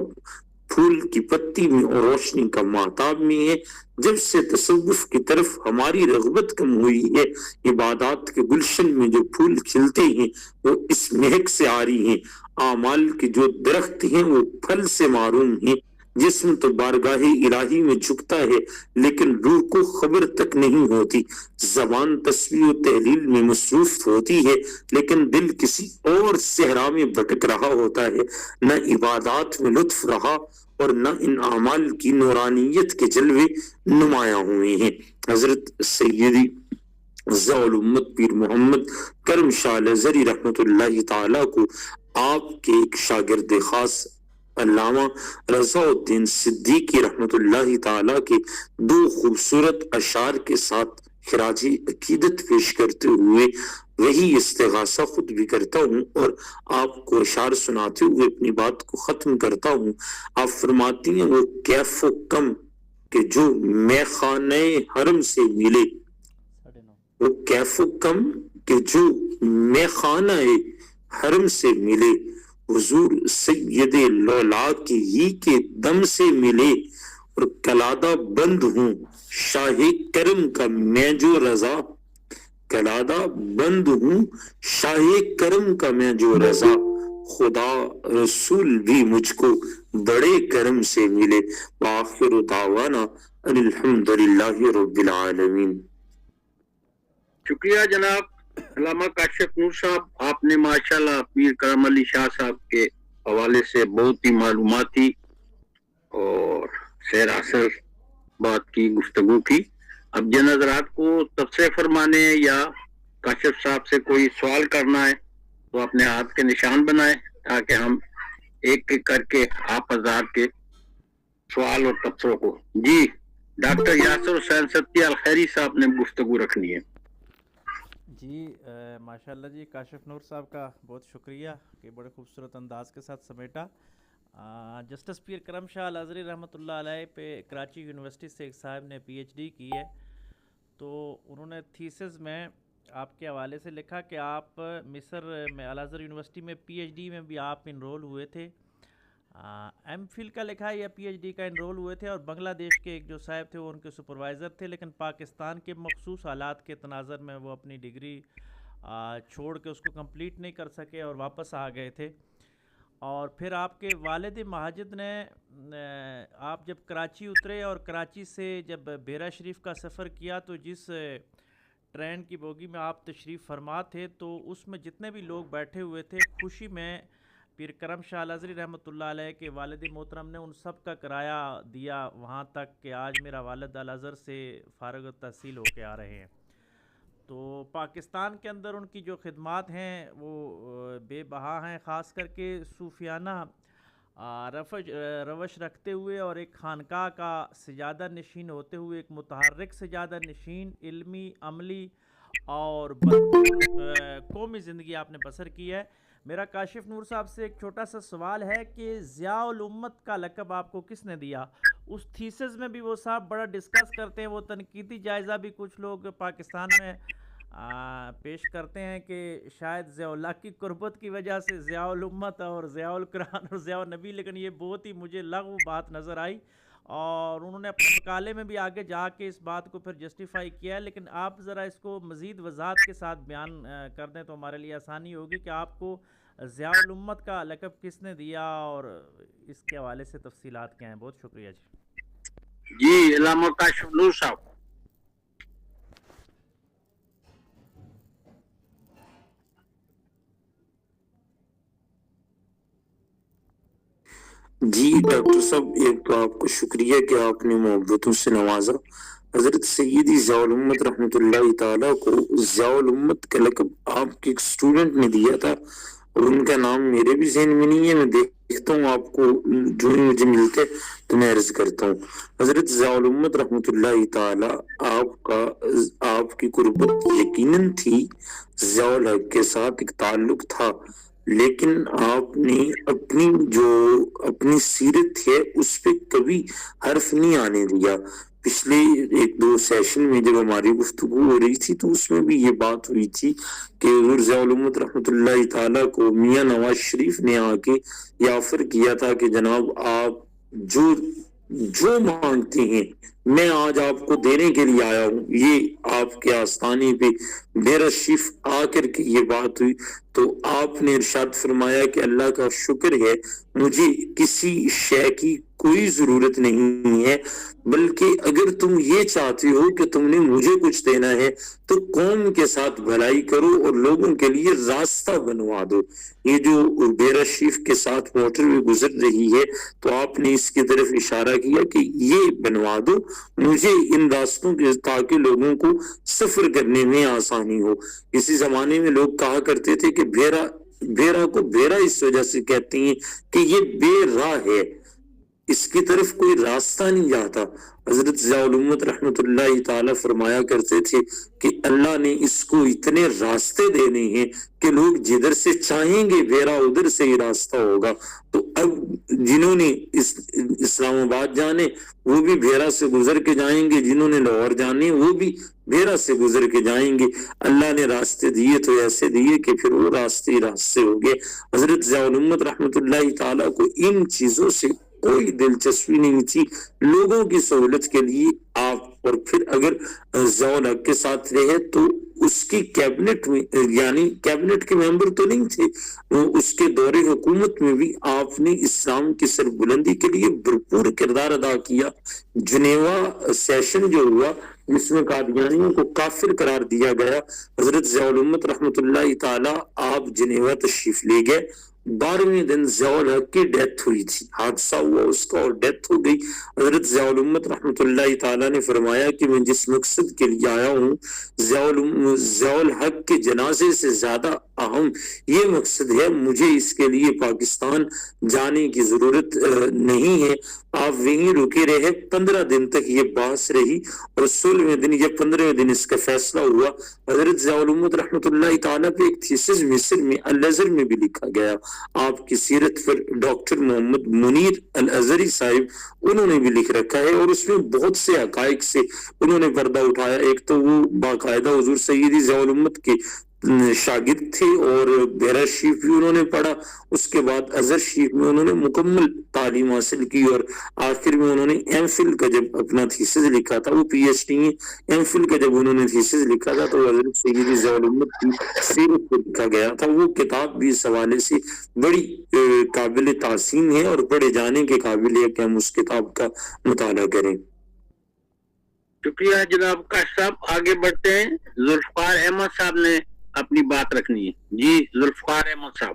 S1: پھول کی پتی میں اور روشنی کا مہتاب میں ہے۔ جب سے تصوف کی طرف ہماری رغبت کم ہوئی ہے، عبادات کے گلشن میں جو پھول کھلتے ہیں وہ اس مہک سے آ رہی ہیں، اعمال کے جو درخت ہیں وہ پھل سے معروم ہیں۔ جسم تو بارگاہ الہی میں جھکتا ہے لیکن روح کو خبر تک نہیں ہوتی، زبان تسبیح و تحلیل میں مصروف ہوتی ہے لیکن دل کسی اور صحرا میں بھٹک رہا ہوتا ہے۔ نہ عبادات میں لطف رہا اور نہ ان اعمال کی نورانیت کے جلوے نمایاں ہوئے ہیں۔ حضرت سیدی ضیاء الامت پیر محمد کرم شاہ لہزری رحمۃ اللہ تعالی کو آپ کے ایک شاگرد خاص علامہ رضا الدین صدیقی رحمۃ اللہ تعالی کے دو خوبصورت اشعار کے ساتھ خراج عقیدت پیش کرتے ہوئے وہی استغاثہ خود بھی کرتا ہوں اور آپ کو اشعار سناتے ہوئے اپنی بات کو ختم کرتا ہوں۔ آپ فرماتی ہیں، وہ کیف و کم کہ جو میخانہ حرم سے ملے، وہ کیف و کم کہ جو میخانہ حرم سے ملے، حضور سید لولا کی ہی کے دم سے ملے، اور کلادہ بند ہوں شاہ کرم کا میں جو رضا، کلادہ بند ہوں شاہ کرم کا میں جو رضا، خدا رسول بھی مجھ کو بڑے کرم سے ملے۔ وآخر دعوانا ان الحمدللہ رب العالمین۔
S2: شکریہ جناب علامہ کاشف نور صاحب، آپ نے ماشاءاللہ پیر کرم علی شاہ صاحب کے حوالے سے بہت ہی معلوماتی اور سیر اثر بات کی، گفتگو کی۔ اب جن حضرات کو تبصرے فرمانے یا کاشف صاحب سے کوئی سوال کرنا ہے تو اپنے ہاتھ کے نشان بنائیں تاکہ ہم ایک ایک کر کے آپ حضرات کے سوال اور تبصروں کو۔ جی ڈاکٹر یاسر حسین ستیہ الخیری صاحب نے گفتگو رکھنی ہے۔
S3: جی ماشاءاللہ جی، کاشف نور صاحب کا بہت شکریہ کہ بڑے خوبصورت انداز کے ساتھ سمیٹا۔ جسٹس پیر کرم شاہ لہزری رحمۃ اللہ علیہ پہ کراچی یونیورسٹی سے ایک صاحب نے پی ایچ ڈی کی ہے، تو انہوں نے تھیسس میں آپ کے حوالے سے لکھا کہ آپ مصر میں الازہر یونیورسٹی میں پی ایچ ڈی میں بھی آپ انرول ہوئے تھے، ایم فل کا لکھا ہے یا پی ایچ ڈی کا انرول ہوئے تھے، اور بنگلہ دیش کے ایک جو صاحب تھے وہ ان کے سپروائزر تھے، لیکن پاکستان کے مخصوص حالات کے تناظر میں وہ اپنی ڈگری چھوڑ کے اس کو کمپلیٹ نہیں کر سکے اور واپس آ گئے تھے۔ اور پھر آپ کے والد ماجد نے آپ جب کراچی اترے اور کراچی سے جب بیرا شریف کا سفر کیا تو جس ٹرین کی بوگی میں آپ تشریف فرما تھے تو اس میں جتنے بھی لوگ بیٹھے ہوئے تھے خوشی میں پیر کرم شاہ الازری رحمۃ اللہ علیہ کے والد محترم نے ان سب کا کرایہ دیا وہاں تک کہ آج میرا والد الازہر سے فارغ التحصیل ہو کے آ رہے ہیں. تو پاکستان کے اندر ان کی جو خدمات ہیں وہ بے بہا ہیں، خاص کر کے صوفیانہ روش رکھتے ہوئے اور ایک خانقاہ کا سجادہ نشین ہوتے ہوئے ایک متحرک سجادہ نشین علمی، عملی اور قومی زندگی آپ نے بسر کی ہے. میرا کاشف نور صاحب سے ایک چھوٹا سا سوال ہے کہ ضیاء الامت کا لقب آپ کو کس نے دیا؟ اس تھیسز میں بھی وہ صاحب بڑا ڈسکس کرتے ہیں، وہ تنقیدی جائزہ بھی کچھ لوگ پاکستان میں پیش کرتے ہیں کہ شاید ضیاء اللہ کی قربت کی وجہ سے ضیاء الامت اور ضیاء القرآن اور ضیاء النبی، لیکن یہ بہت ہی مجھے لغو بات نظر آئی اور انہوں نے اپنے مقالے میں بھی آگے جا کے اس بات کو پھر جسٹیفائی کیا ہے. لیکن آپ ذرا اس کو مزید وضاحت کے ساتھ بیان کر دیں تو ہمارے لیے آسانی ہوگی کہ آپ کو ضیاء الامت کا لقب کس نے دیا اور اس کے حوالے سے تفصیلات کیا ہیں. بہت شکریہ
S2: جی علامہ کاشف نور صاحب.
S1: جی ڈاکٹر صاحب، ایک تو آپ کو شکریہ کہ آپ نے محبتوں سے نوازا. حضرت سیدی ضیاء الامت رحمۃ اللہ تعالیٰ کو ضیاء الامت کا لقب آپ کے ایک اسٹوڈنٹ نے دیا تھا اور ان کا نام میرے بھی ذہن میں نہیں ہے. میں دیکھتا ہوں آپ کو جو ہی مجھے ملتے تو میں عرض کرتا ہوں. حضرت ضیاء الامت رحمۃ اللہ تعالیٰ آپ کی قربت یقیناً تھی، ضیاء الحق کے ساتھ ایک تعلق تھا، لیکن آپ نے اپنی سیرت ہے اس پہ کبھی حرف نہیں آنے دیا. پچھلے ایک دو سیشن میں جب ہماری گفتگو ہو رہی تھی تو اس میں بھی یہ بات ہوئی تھی کہ حضور ضیاء الامت رحمۃ اللہ تعالیٰ کو میاں نواز شریف نے آ کے یہ آفر کیا تھا کہ جناب آپ جو مانگتے ہیں میں آج آپ کو دینے کے لیے آیا ہوں. یہ آپ کے آستانے پہ میرا شریف آ کر کے یہ بات ہوئی تو آپ نے ارشاد فرمایا کہ اللہ کا شکر ہے، مجھے کسی شے کی کوئی ضرورت نہیں ہے، بلکہ اگر تم یہ چاہتے ہو کہ تم نے مجھے کچھ دینا ہے تو قوم کے ساتھ بھلائی کرو اور لوگوں کے لیے راستہ بنوا دو. یہ جو بیرا شریف کے ساتھ موٹر میں گزر رہی ہے تو آپ نے اس کی طرف اشارہ کیا کہ یہ بنوا دو مجھے ان راستوں کے، تاکہ لوگوں کو سفر کرنے میں آسانی ہو. اسی زمانے میں لوگ کہا کرتے تھے کہ بھیرا کو بھیرا اس وجہ سے کہتے ہیں کہ یہ بے راہ ہے، اس کی طرف کوئی راستہ نہیں جاتا. حضرت ضیاء الامت رحمۃ اللہ تعالیٰ فرمایا کرتے تھے کہ اللہ نے اس کو اتنے راستے دینے ہیں کہ لوگ جدھر سے چاہیں گے بھیرا ادھر سے ہی راستہ ہوگا. تو اب جنہوں نے اسلام آباد جانے وہ بھی بھیرا سے گزر کے جائیں گے، جنہوں نے لاہور جانے وہ بھی بھیرا سے گزر کے جائیں گے. اللہ نے راستے دیے تو ایسے دیے کہ پھر وہ راستے ہو گئے. حضرت ضیاء الامت رحمۃ اللہ تعالیٰ کو ان چیزوں سے کوئی دلچسپی نہیں تھی، لوگوں کی سہولت کے لیے آپ، اور پھر اگر ضیاء الحق کے ساتھ رہے تو اس کی کیبنٹ میں، یعنی کیبنٹ کے ممبر تو نہیں تھے، اس کے دور حکومت میں بھی آپ نے اسلام کی سربلندی کے لیے بھرپور کردار ادا کیا. جنیوا سیشن جو ہوا جس میں قادیانیوں کو کافر قرار دیا گیا، حضرت ضیاء الامت رحمۃ اللہ تعالیٰ آپ جنیوا تشریف لے گئے. 12ویں دن ضیاء الحق کی ڈیتھ ہوئی تھی، حادثہ ہوا اس کا اور ڈیتھ ہو گئی. حضرت ضیاء الامت رحمۃ اللہ تعالیٰ نے فرمایا کہ میں جس مقصد کے لیے آیا ہوں، ضیاء الحق کے جنازے سے زیادہ اہم یہ مقصد ہے، مجھے اس کے لیے پاکستان جانے کی ضرورت نہیں ہے. آپ وہیں رکے رہے. 15 دن تک یہ بحث رہی اور 16ویں دن یا 15ویں دن اس کا فیصلہ ہوا. حضرت ضیاء الامت رحمۃ اللہ تعالیٰ پہ ایک تھیسس مصر میں الازہر میں بھی لکھا گیا. آپ کی سیرت پر ڈاکٹر محمد منیر الازہری صاحب انہوں نے بھی لکھ رکھا ہے اور اس میں بہت سے حقائق سے انہوں نے پردہ اٹھایا. ایک تو وہ باقاعدہ حضور سیدی ضیاء الامت کے شاگرد تھے اور بیرا شریف بھی انہوں نے پڑھا، اس کے بعد ازہر شریف میں انہوں نے مکمل تعلیم حاصل کی اور آخر میں انہوں نے ایم فل کا جب اپنا تھیسس لکھا تھا، وہ پی ایچ ڈی میں ایم فل کا جب انہوں نے تھیسس لکھا تھا تو حضرت سیدی ضیاء الامت کی سیرت کو لکھا گیا تھا. وہ کتاب بھی اس حوالے سے بڑی قابل تحسین ہے اور پڑھے جانے کے قابل ہے کہ ہم اس کتاب کا مطالعہ کریں.
S2: شکریہ جناب کاشف صاحب. آگے بڑھتے ہیں. ذوالفقار احمد صاحب نے اپنی بات رکھنی ہے. جی ذوالفقار احمد صاحب.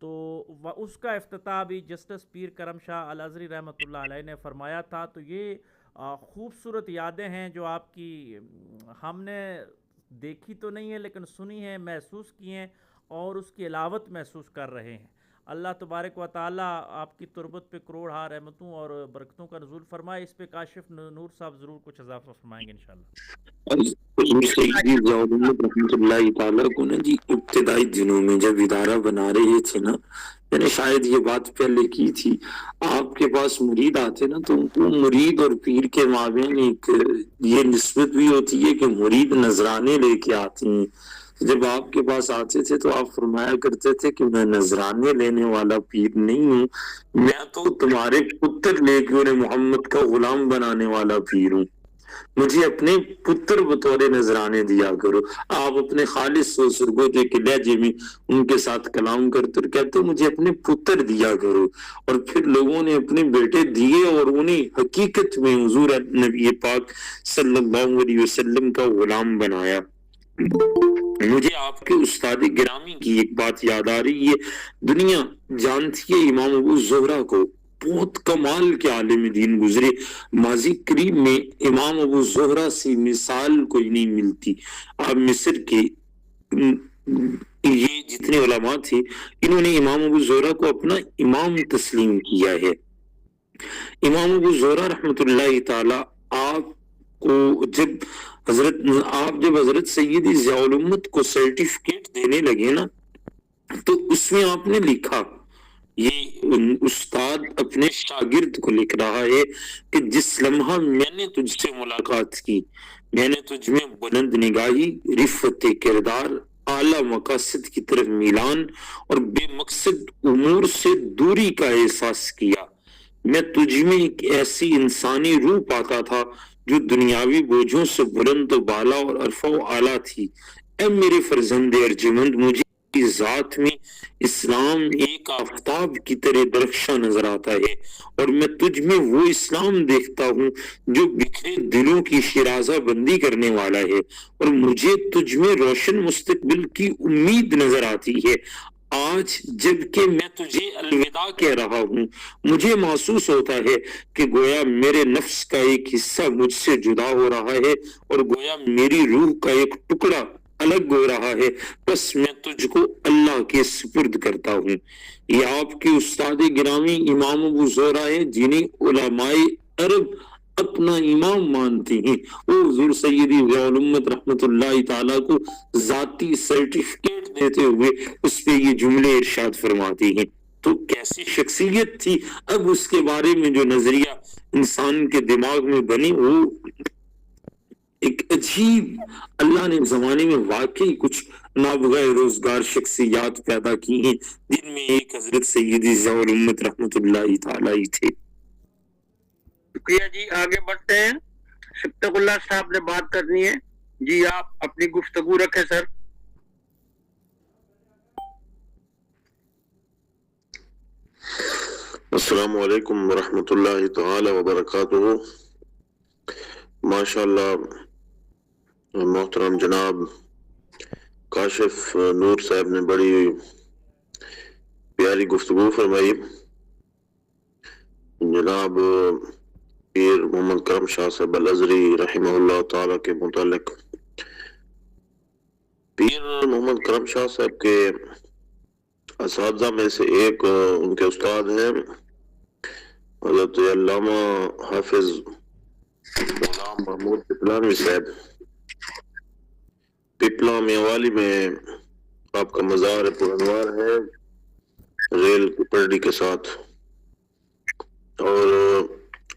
S3: تو اس کا افتتاح بھی جسٹس پیر کرم شاہ الازہری رحمۃ اللہ علیہ نے فرمایا تھا. تو یہ خوبصورت یادیں ہیں جو آپ کی ہم نے دیکھی تو نہیں ہے لیکن سنی ہیں, محسوس کی ہیں اور اس کی علاوت محسوس کر رہے ہیں. اللہ تبارک و تعالیٰ آپ کی تربت پہ کروڑ ہا رحمتوں اور برکتوں کا نزول فرمائے. اس پہ کاشف نور صاحب ضرور کچھ اضافہ فرمائیں گے انشاءاللہ.
S1: سیدی رحمۃ اللہ تعالیٰ کو نا جی ابتدائی دنوں میں جب ادارہ بنا رہے تھے نا, میں نے شاید یہ بات پہلے کی تھی, آپ کے پاس مرید آتے نا تو مرید اور پیر کے مابین ایک یہ نسبت بھی ہوتی ہے کہ مرید نذرانے لے کے آتی ہیں. جب آپ کے پاس آتے تھے تو آپ فرمایا کرتے تھے کہ میں نذرانے لینے والا پیر نہیں ہوں, میں تو تمہارے پتر لے کے انہیں محمد کا غلام بنانے والا پیر ہوں, مجھے اپنے پتر بطور نذرانے دیا کرو. آپ اپنے خالص و سرگوتے کے لہجے میں ان کے ساتھ کلام کرتے اور کہتے مجھے اپنے پتر دیا کرو, اور پھر لوگوں نے اپنے بیٹے دیے اور انہیں حقیقت میں حضور نبی پاک صلی اللہ علیہ وسلم کا غلام بنایا. مجھے آپ کے استاد گرامی کی ایک بات یاد آ رہی ہے. دنیا جانتی ہے امام ابو زہرہ کو, بہت کمال کے عالم دین گزرے. ماضی قریب میں امام ابو زہرہ سے مثال کوئی نہیں ملتی. آپ مصر کے یہ جتنے علماء تھے انہوں نے امام ابو زہرہ کو اپنا امام تسلیم کیا ہے. امام ابو زہرہ رحمۃ اللہ تعالی آپ کو جب حضرت سیدی ضیاء الامت کو سرٹیفکیٹ دینے لگے نا تو اس میں آپ نے لکھا, یہ استاد اپنے شاگرد کو لکھ رہا ہے کہ جس لمحہ میں نے تجھ سے ملاقات کی میں نے تجھ میں بلند نگاہی, رفت کردار, اعلیٰ مقاصد کی طرف میلان اور بے مقصد امور سے دوری کا احساس کیا. میں تجھ میں ایک ایسی انسانی روح پاتا تھا جو دنیاوی بوجھوں سے بلند و بالا اور عرفہ و اعلیٰ تھی. اے میرے فرزند ارجمند, مجھے ذات میں اسلام ایک آفتاب کی طرح درخشاں نظر آتا ہے اور میں تجھ میں وہ اسلام دیکھتا ہوں جو بکھرے دلوں کی شیرازہ بندی کرنے والا ہے, اور مجھے تجھ میں روشن مستقبل کی امید نظر آتی ہے. آج جب کہ میں تجھے الوداع کہہ رہا ہوں مجھے محسوس ہوتا ہے کہ گویا میرے نفس کا ایک حصہ مجھ سے جدا ہو رہا ہے اور گویا میری روح کا ایک ٹکڑا الگ ہو رہا ہے, بس میں تجھ کو اللہ کے سپرد کرتا ہوں. یہ آپ کے استاد گرامی امام ابو زہرہ ہیں جنہیں علماء عرب اپنا امام مانتے ہیں. وہ حضور سیدی ضیاء الامت رحمت اللہ تعالیٰ کو ذاتی سرٹیفکیٹ دیتے ہوئے اس پہ یہ جملے ارشاد فرماتے ہیں. تو کیسی شخصیت تھی. اب اس کے بارے میں جو نظریہ انسان کے دماغ میں بنی وہ ایک عجیب, اللہ نے زمانے میں واقعی کچھ نابغہ روزگار شخصیات پیدا کی ہیں جن میں ایک حضرت سیدی ضیاء الامت رحمت اللہ تعالی تھے.
S2: شکریہ جی, آگے بڑھتے ہیں. صبتق اللہ صاحب نے بات کرنی ہے جی, آپ اپنی گفتگو رکھیں سر.
S4: السلام علیکم ورحمۃ اللہ تعالی وبرکاتہ. ماشاءاللہ محترم جناب کاشف نور صاحب نے بڑی پیاری گفتگو فرمائی. جناب پیر محمد کرم شاہ صاحب الازہری رحمہ اللہ تعالی کے متعلق, پیر محمد کرم شاہ صاحب کے اساتذہ میں سے ایک ان کے استاد ہیں حضرت علامہ حافظ غلام محمود پپلانوی صاحب. پپلا میوالی میں آپ کا مزار پرانوار ہے ریل کی پٹری کے ساتھ, اور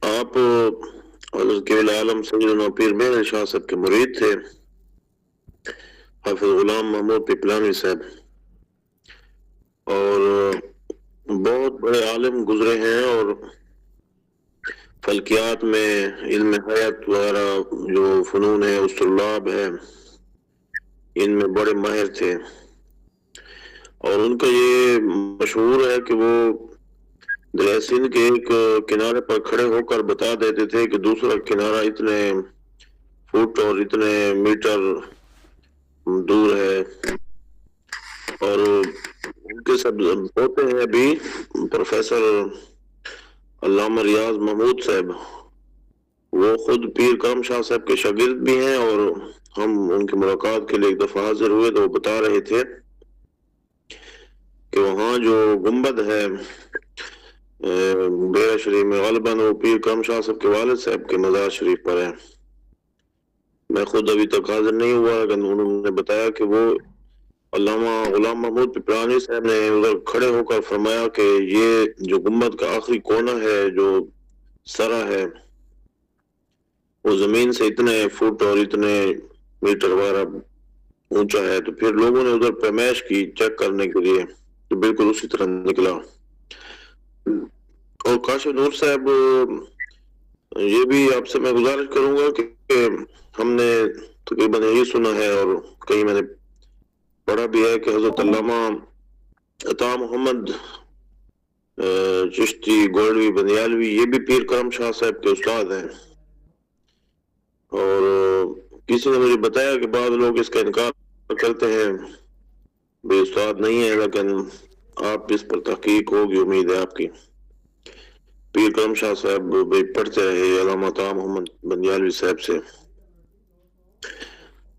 S4: آپ حضرت کیل عالم سیدنا پیر مہر شاہ صاحب کے مرید تھے حافظ غلام محمود پپلانوی صاحب, اور بہت بڑے عالم گزرے ہیں اور فلکیات میں علم حیات وغیرہ جو فنون ہے اسطرلاب ہے ان میں بڑے ماہر تھے. اور ان کا یہ مشہور ہے کہ وہ دریا سندھ کے ایک کنارے پر کھڑے ہو کر بتا دیتے تھے کہ دوسرا کنارہ اتنے فٹ اور اتنے میٹر دور ہے, اور ان کے سب پوتے ہیں ابھی پروفیسر علامہ ریاض محمود صاحب، وہ خود پیر کرم شاہ صاحب کے شاگرد بھی ہیں، اور ہم ان کی ملاقات کے لیے ایک دفعہ حاضر ہوئے تو وہ بتا رہے تھے کہ وہاں جو گنبد ہے ڈیرہ شریف میں غالباً وہ پیر کرم شاہ صاحب کے والد صاحب کے مزار شریف پر ہے۔ میں خود ابھی تک حاضر نہیں ہوا، لیکن انہوں نے بتایا کہ وہ علامہ غلام محمود پپرانی صاحب نے ادھر کھڑے ہو کر فرمایا کہ یہ جو گنبد کا آخری کونا ہے، جو سرا ہے، وہ زمین سے اتنے فٹ اور اتنے میٹر وغیرہ اونچا ہے، تو پھر لوگوں نے ادھر پیمائش کی چیک کرنے کے لیے، تو بالکل اسی طرح نکلا۔ اور کاشف نور صاحب، یہ بھی آپ سے میں گزارش کروں گا کہ ہم نے تقریباً یہی سنا ہے اور کہیں میں نے پڑھا بھی ہے کہ حضرت علامہ عطا محمد چشتی گولوی بندیالوی یہ بھی پیر کرم شاہ صاحب کے استاد ہیں، اور کسی نے مجھے بتایا کہ بعض لوگ اس کا انکار کرتے ہیں، بے استاد نہیں ہے، لیکن آپ اس پر تحقیق ہوگی، امید ہے آپ کی۔ پیر کرم شاہ صاحب بھی پڑھتے رہے علامہ عطا محمد بندیالوی صاحب سے،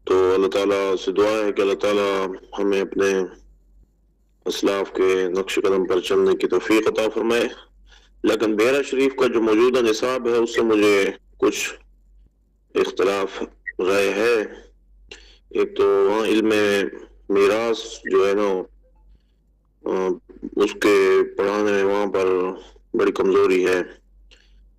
S4: تو اللہ تعالیٰ سے دعا ہے کہ اللہ تعالیٰ ہمیں اپنے اسلاف کے نقش قدم پر چلنے کی توفیق عطا فرمائے۔ لیکن ڈیرہ شریف کا جو موجودہ نصاب ہے اس سے مجھے کچھ اختلاف رائے ہے۔ ایک تو وہاں علم میراث جو ہے نا اس کے پڑھانے میں وہاں پر بڑی کمزوری ہے،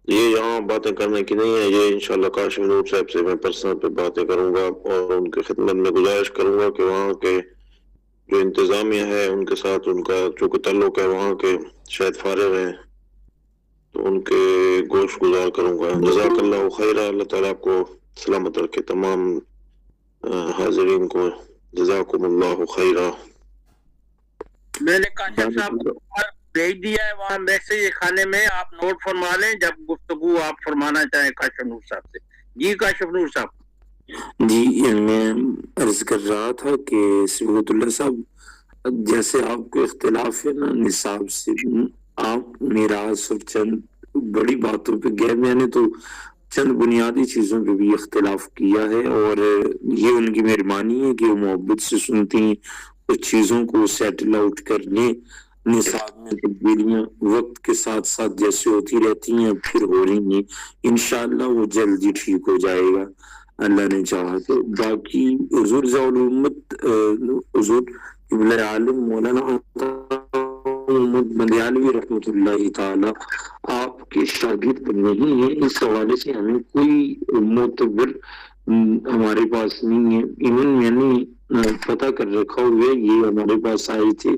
S4: یہ یہاں باتیں کرنے کی نہیں ہے، یہ انشاءاللہ کاشف نور صاحب سے میں پرسنل پہ باتیں کروں گا اور ان کی خدمت میں گزارش کروں گا کہ وہاں کے جو انتظامیہ ہے ان کے ساتھ ان کا چونکہ تعلق ہے، وہاں کے شاید فارغ ہیں تو ان کے گوش گزار کروں گا۔ جزاک اللہ خیرہ، اللہ تعالیٰ آپ کو سلامت رکھے، تمام حاضرین کو جزاکم اللہ خیرہ۔
S2: میں نے کاشف صاحب کو بھیج دیا ہے وہاں میسیج خانے میں، آپ نوٹ فرما لیں جب گفتگو آپ فرمانا چاہیں کاشف نور صاحب سے۔ جی کاشف نور صاحب۔
S1: جی میں عرض کر رہا تھا کہ سبحت اللہ صاحب، جیسے آپ کو اختلاف ہے نا نصاب سے، آپ میراث اور چند بڑی باتوں پہ گئے، میں نے تو چند بنیادی چیزوں پہ بھی اختلاف کیا ہے، اور یہ ان کی مہربانی ہے کہ وہ محبت سے سنتی ہیں، کچھ چیزوں کو سیٹل آؤٹ کرنے، نصاب میں تبدیلیاں وقت کے ساتھ ساتھ جیسے ہوتی رہتی ہیں پھر ہو رہی ہیں، انشاءاللہ وہ جلدی ٹھیک ہو جائے گا اللہ نے چاہا تو۔ باقی حضور ضیاء الامت حضور قبلہ عالم مولانا محمد بندیالوی رحمۃ اللہ تعالی آپ کے شاگرد نہیں ہیں، اس حوالے سے ہمیں کوئی معتبر ہمارے پاس نہیں ہے، ایون میں نے پتہ کر رکھا ہوا ہے، یہ ہمارے پاس آئے تھے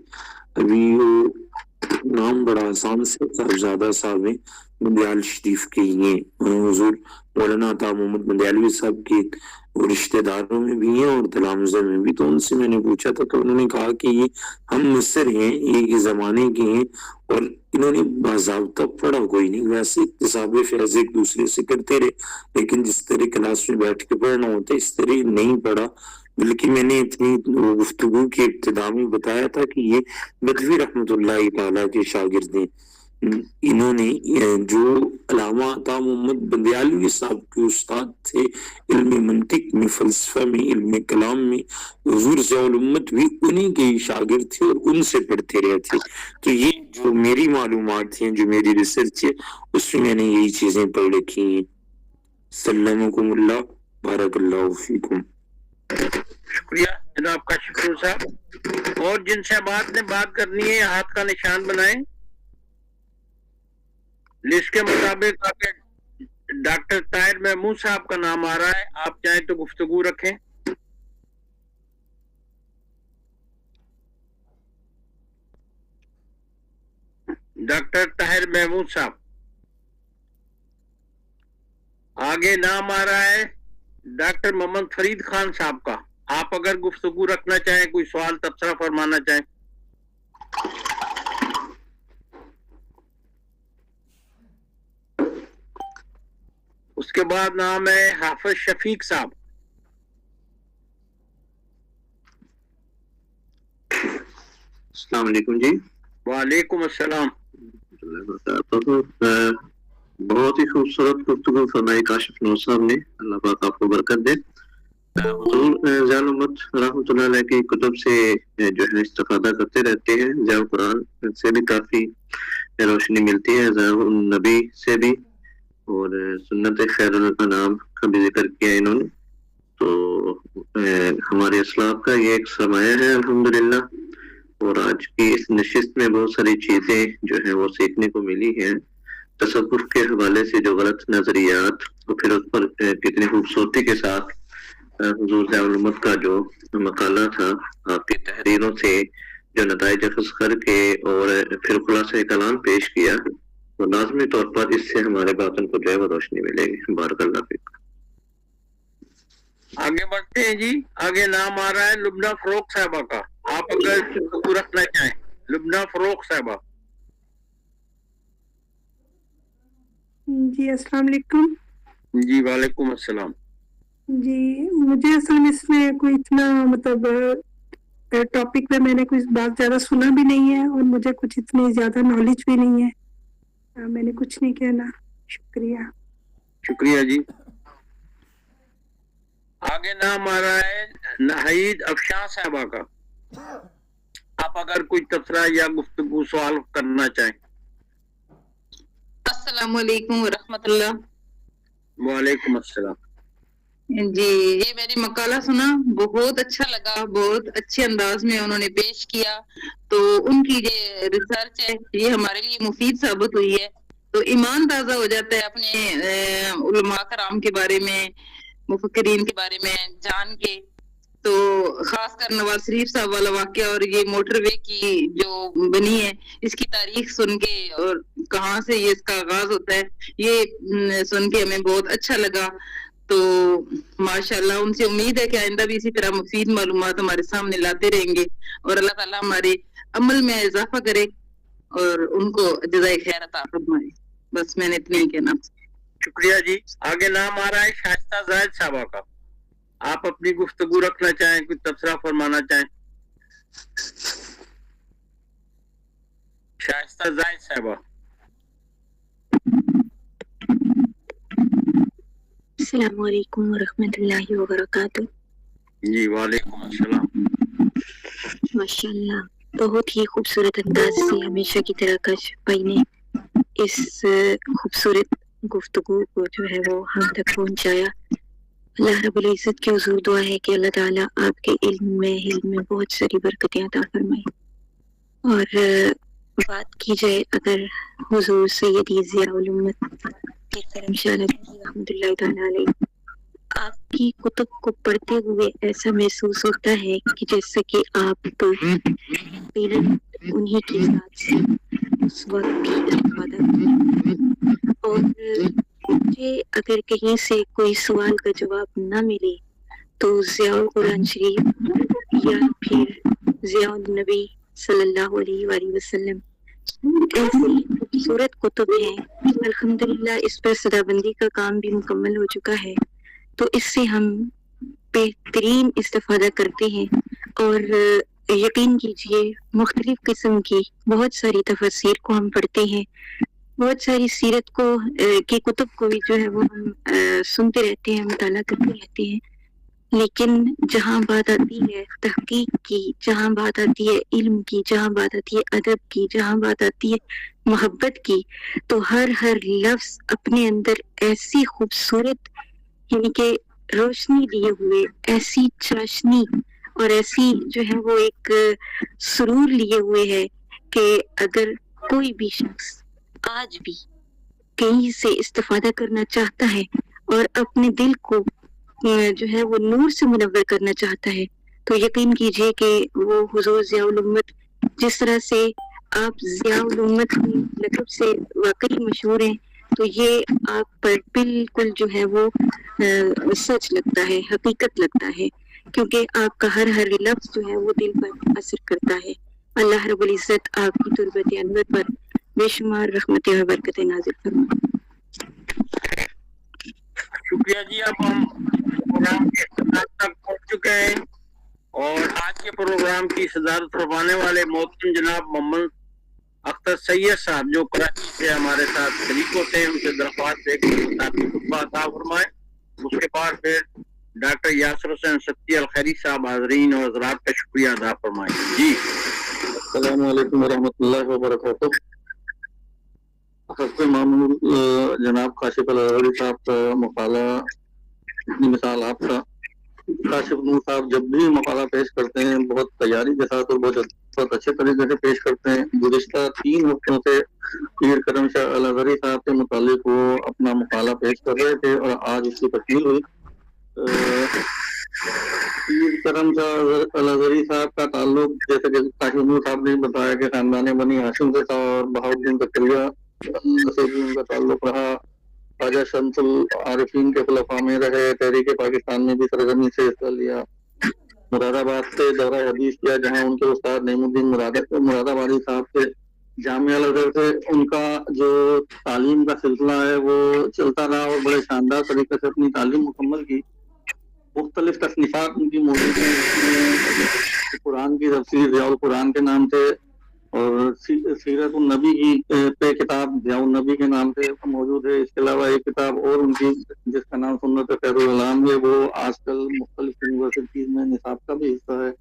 S1: ابھی، وہ نام بڑا آسان سے صاحبزادہ صاحب ہیں بندیال شریف کے، یہ حضور مولانا عطا محمد بندیالوی صاحب کے رشتہ داروں میں بھی ہیں اور تلامذہ میں بھی، تو ان سے میں نے پوچھا تھا تو انہوں نے کہا کہ یہ ہم مصر ہیں، یہ زمانے کے ہیں، اور انہوں نے باضابطہ پڑھا کوئی نہیں، ویسے اکتساب فیض ایک دوسرے سے کرتے رہے، لیکن جس طرح کلاس میں بیٹھ کے پڑھنا ہوتا ہے اس طرح نہیں پڑھا، بلکہ میں نے اتنی گفتگو کی ابتدا میں بتایا تھا کہ یہ بدوی رحمۃ اللہ تعالیٰ کے شاگرد ہیں، انہوں نے جو علامہ عطا محمد بندیالوی صاحب کے استاد تھے علم منطق میں، فلسفہ میں، علم کلام میں، حضور ضیاء الامت بھی انہی کے شاگرد تھے اور ان سے پڑھتے رہے تھے، تو یہ جو میری معلومات ہیں، جو میری ریسرچ ہے، اس میں میں نے یہی چیزیں پڑھ رکھی ہیں۔ سلمکم اللہ، بارک اللہ فیکم۔
S2: شکریہ جناب کاشف نور صاحب۔ اور جن سے نے بات کرنی ہے ہاتھ کا نشان بنائیں، لسٹ کے مطابق ڈاکٹر طاہر محمود صاحب کا نام آ رہا ہے، آپ چاہیں تو گفتگو رکھیں۔ ڈاکٹر طاہر محمود صاحب، آگے نام آ رہا ہے ڈاکٹر محمد فرید خان صاحب کا، آپ اگر گفتگو رکھنا چاہیں، کوئی سوال تبصرہ فرمانا چاہیں۔ اس کے بعد نام ہے حافظ شفیق صاحب۔
S4: السلام علیکم جی.
S2: وعلیکم السلام.
S4: بہت ہی خوبصورت گفتگو فرمائی کاشف نور صاحب نے, اللہ پاک آپ کو برکت دے. حضور ضیاء الامت رحمۃ اللہ علیہ کی کتب سے جو ہے استفادہ کرتے رہتے ہیں. ضیاء القرآن سے بھی کافی روشنی ملتی ہے, ضیاء النبی سے بھی, اور سنت خیر الانام کا بھی ذکر کیا انہوں نے. تو ہمارے اسلاف کا یہ ایک سرمایہ ہے الحمدللہ. اور آج کی اس نشست میں بہت ساری چیزیں جو ہیں وہ سیکھنے کو ملی ہیں. تصوف کے حوالے سے جو غلط نظریات, اور پھر اس پر کتنی خوبصورتی کے ساتھ حضور ضیاء الامت کا جو مقالہ تھا, آپ کی تحریروں سے جو نتائج اخذ کر کے اور پھر خلاصہ کلام پیش کیا, تو لازمی طور پر اس سے ہمارے باطن کو جو ہے وہ روشنی ملے گی. بارک اللہ فیک.
S2: آگے بڑھتے ہیں جی. آگے نام آ رہا ہے لبنہ فروخ صاحبہ کا. آپ اگر گفتگو رکھنا چاہیں. لبنہ فروخ صاحبہ.
S5: جی السلام علیکم.
S2: جی وعلیکم السلام.
S5: جی مجھے اصل میں اس میں کوئی اتنا مطلب ٹاپک پہ میں نے کوئی بات زیادہ سنا بھی نہیں ہے, اور مجھے کچھ اتنی زیادہ نالج بھی نہیں ہے. میں نے کچھ نہیں کہنا. شکریہ.
S2: شکریہ جی. آگے نام آ رہا ہے ناہید افشاں صاحبہ کا. آپ اگر کوئی تبصرہ یا گفتگو سوال کرنا چاہیں.
S6: السلام علیکم ورحمۃ اللہ.
S2: وعلیکم السلام.
S6: جی یہ میری مقالہ سنا, بہت اچھا لگا, بہت اچھے انداز میں انہوں نے پیش کیا. تو ان کی یہ ریسرچ ہے یہ ہمارے لیے مفید ثابت ہوئی ہے. تو ایمان تازہ ہو جاتا ہے اپنے علماء کرام کے بارے میں, مفکرین کے بارے میں جان کے. تو خاص کر نواز شریف صاحب والا واقعہ اور یہ موٹر وے کی جو بنی ہے اس کی تاریخ سن کے, اور کہاں سے یہ اس کا آغاز ہوتا ہے, یہ سن کے ہمیں بہت اچھا لگا. تو ماشاءاللہ ان سے امید ہے کہ آئندہ بھی اسی طرح مفید معلومات ہمارے سامنے لاتے رہیں گے, اور اللہ تعالیٰ ہمارے عمل میں اضافہ کرے اور ان کو جزائے خیر عطا فرمائے. بس میں نے اتنا ہی کہنا.
S2: شکریہ جی. آگے نام آ رہا ہے شائستہ زاہد صاحبہ کا. آپ اپنی گفتگو رکھنا چاہیں, کوئی تبصرہ فرمانا چاہیں. شائستہ زاہد صاحبہ.
S7: السلام علیکم ورحمۃ اللہ وبرکاتہ.
S2: جی وعلیکم السلام.
S7: ماشاء اللہ بہت ہی خوبصورت انداز سے ہمیشہ کی طرح کاشف بھائی نے اس خوبصورت گفتگو کو جو ہے وہ ہم تک پہنچایا. اللہ رب العزت کی حضور دعا ہے کہ اللہ تعالیٰ آپ کے علم میں بہت ساری برکتیں عطا فرمائے. اور بات کی جائے اگر حضور سیدی ضیاء الامت رحمۃ اللہ تعالیٰ علیہ, آپ کی کتب کو پڑھتے ہوئے ایسا محسوس ہوتا ہے کہ جیسے کہ آپ تو انہی کی ذات سے اس وقت کی استفادہ. اور مجھے اگر کہیں سے کوئی سوال کا جواب نہ ملے تو ضیاء القرآن شریف یا پھر ضیاء النبی صلی اللہ علیہ وآلہ وسلم ایسی خوبصورت کتب ہیں. الحمدللہ اس پر صدا بندی کا کام بھی مکمل ہو چکا ہے, تو اس سے ہم بہترین استفادہ کرتے ہیں. اور یقین کیجئے مختلف قسم کی بہت ساری تفاسیر کو ہم پڑھتے ہیں, بہت ساری سیرت کو کی کتب کو بھی جو ہے وہ ہم سنتے رہتے ہیں, مطالعہ کرتے رہتے ہیں. لیکن جہاں بات آتی ہے تحقیق کی, جہاں بات آتی ہے علم کی, جہاں بات آتی ہے ادب کی, جہاں بات آتی ہے محبت کی, تو ہر لفظ اپنے اندر ایسی خوبصورت یعنی کہ روشنی لیے ہوئے, ایسی چاشنی اور ایسی جو ہے وہ ایک سرور لیے ہوئے ہے کہ اگر کوئی بھی شخص آج بھی کہیں سے استفادہ کرنا چاہتا ہے اور اپنے دل کو جو ہے وہ نور سے منور کرنا چاہتا ہے, تو یقین کیجئے کہ وہ حضور ضیاء الامت جس طرح سے آپ ضیاء الامت کی لقب سے واقعی مشہور ہیں, تو یہ آپ پر بالکل جو ہے وہ سچ لگتا ہے, حقیقت لگتا ہے, کیونکہ آپ کا ہر لفظ جو ہے وہ دل پر اثر کرتا ہے. اللہ رب العزت آپ کی تربت انور پر بے شمار رحمتیں اور برکتیں نازل فرمائے.
S2: شکریہ جی. اب ہم پروگرام کے اختتام تک پہنچ چکے ہیں. اور آج کے پروگرام کی صدارت فرمانے والے محترم جناب محمد اختر سید صاحب جو کراچی سے ہمارے ساتھ شریک ہوتے ہیں، ان سے درخواست ہے کہ خطبہ عطا فرمائیں. اس کے بعد پھر ڈاکٹر یاسر حسین ستی الخیری صاحب حاضرین اور حضرات کا شکریہ ادا فرمائیں. جی
S8: السلام علیکم ورحمۃ اللہ وبرکاتہ. حضرت معمول جناب کاشف الازہری صاحب کا مقالہ اپنی مثال آپ کا. کاشف نور صاحب جب بھی مقالہ پیش کرتے ہیں بہت تیاری کے ساتھ اور بہت اچھے طریقے سے پیش کرتے ہیں. گزشتہ 3 ہفتوں سے پیر کرم شاہ الازہری صاحب کے متعلق وہ اپنا مقالہ پیش کر رہے تھے اور آج اس کی تکمیل ہوئی. پیر کرم شاہ الازہری صاحب کا تعلق جیسے کہ کاشف نور صاحب نے بتایا کہ خاندان بنی ہاشم سے تھا اور بہاؤالدین زکریا سے بھی ان کا تعلق رہا. خواجہ شمس العارفین کے خلفاء میں رہے. تحریک پاکستان میں بھی سرگرمی سے حصہ لیا. مراد آباد سے دورہ حدیث کیا جہاں ان کے استاد نعیم الدین مراد آبادی صاحب سے جامعہ الازہر سے ان کا جو تعلیم کا سلسلہ ہے وہ چلتا رہا اور بڑے شاندار طریقے سے اپنی تعلیم مکمل کی. مختلف تصنیفات ان کی موجود ہیں. قرآن کی تفسیر ضیاء القرآن کے نام سے اور سیرت النبی کی پہ کتاب ضیاء النبی کے نام سے موجود ہے. اس کے علاوہ ایک کتاب اور ان کی جس کا نام سنت خیر العلام ہے وہ آج کل مختلف یونیورسٹیز میں نصاب کا بھی حصہ ہے.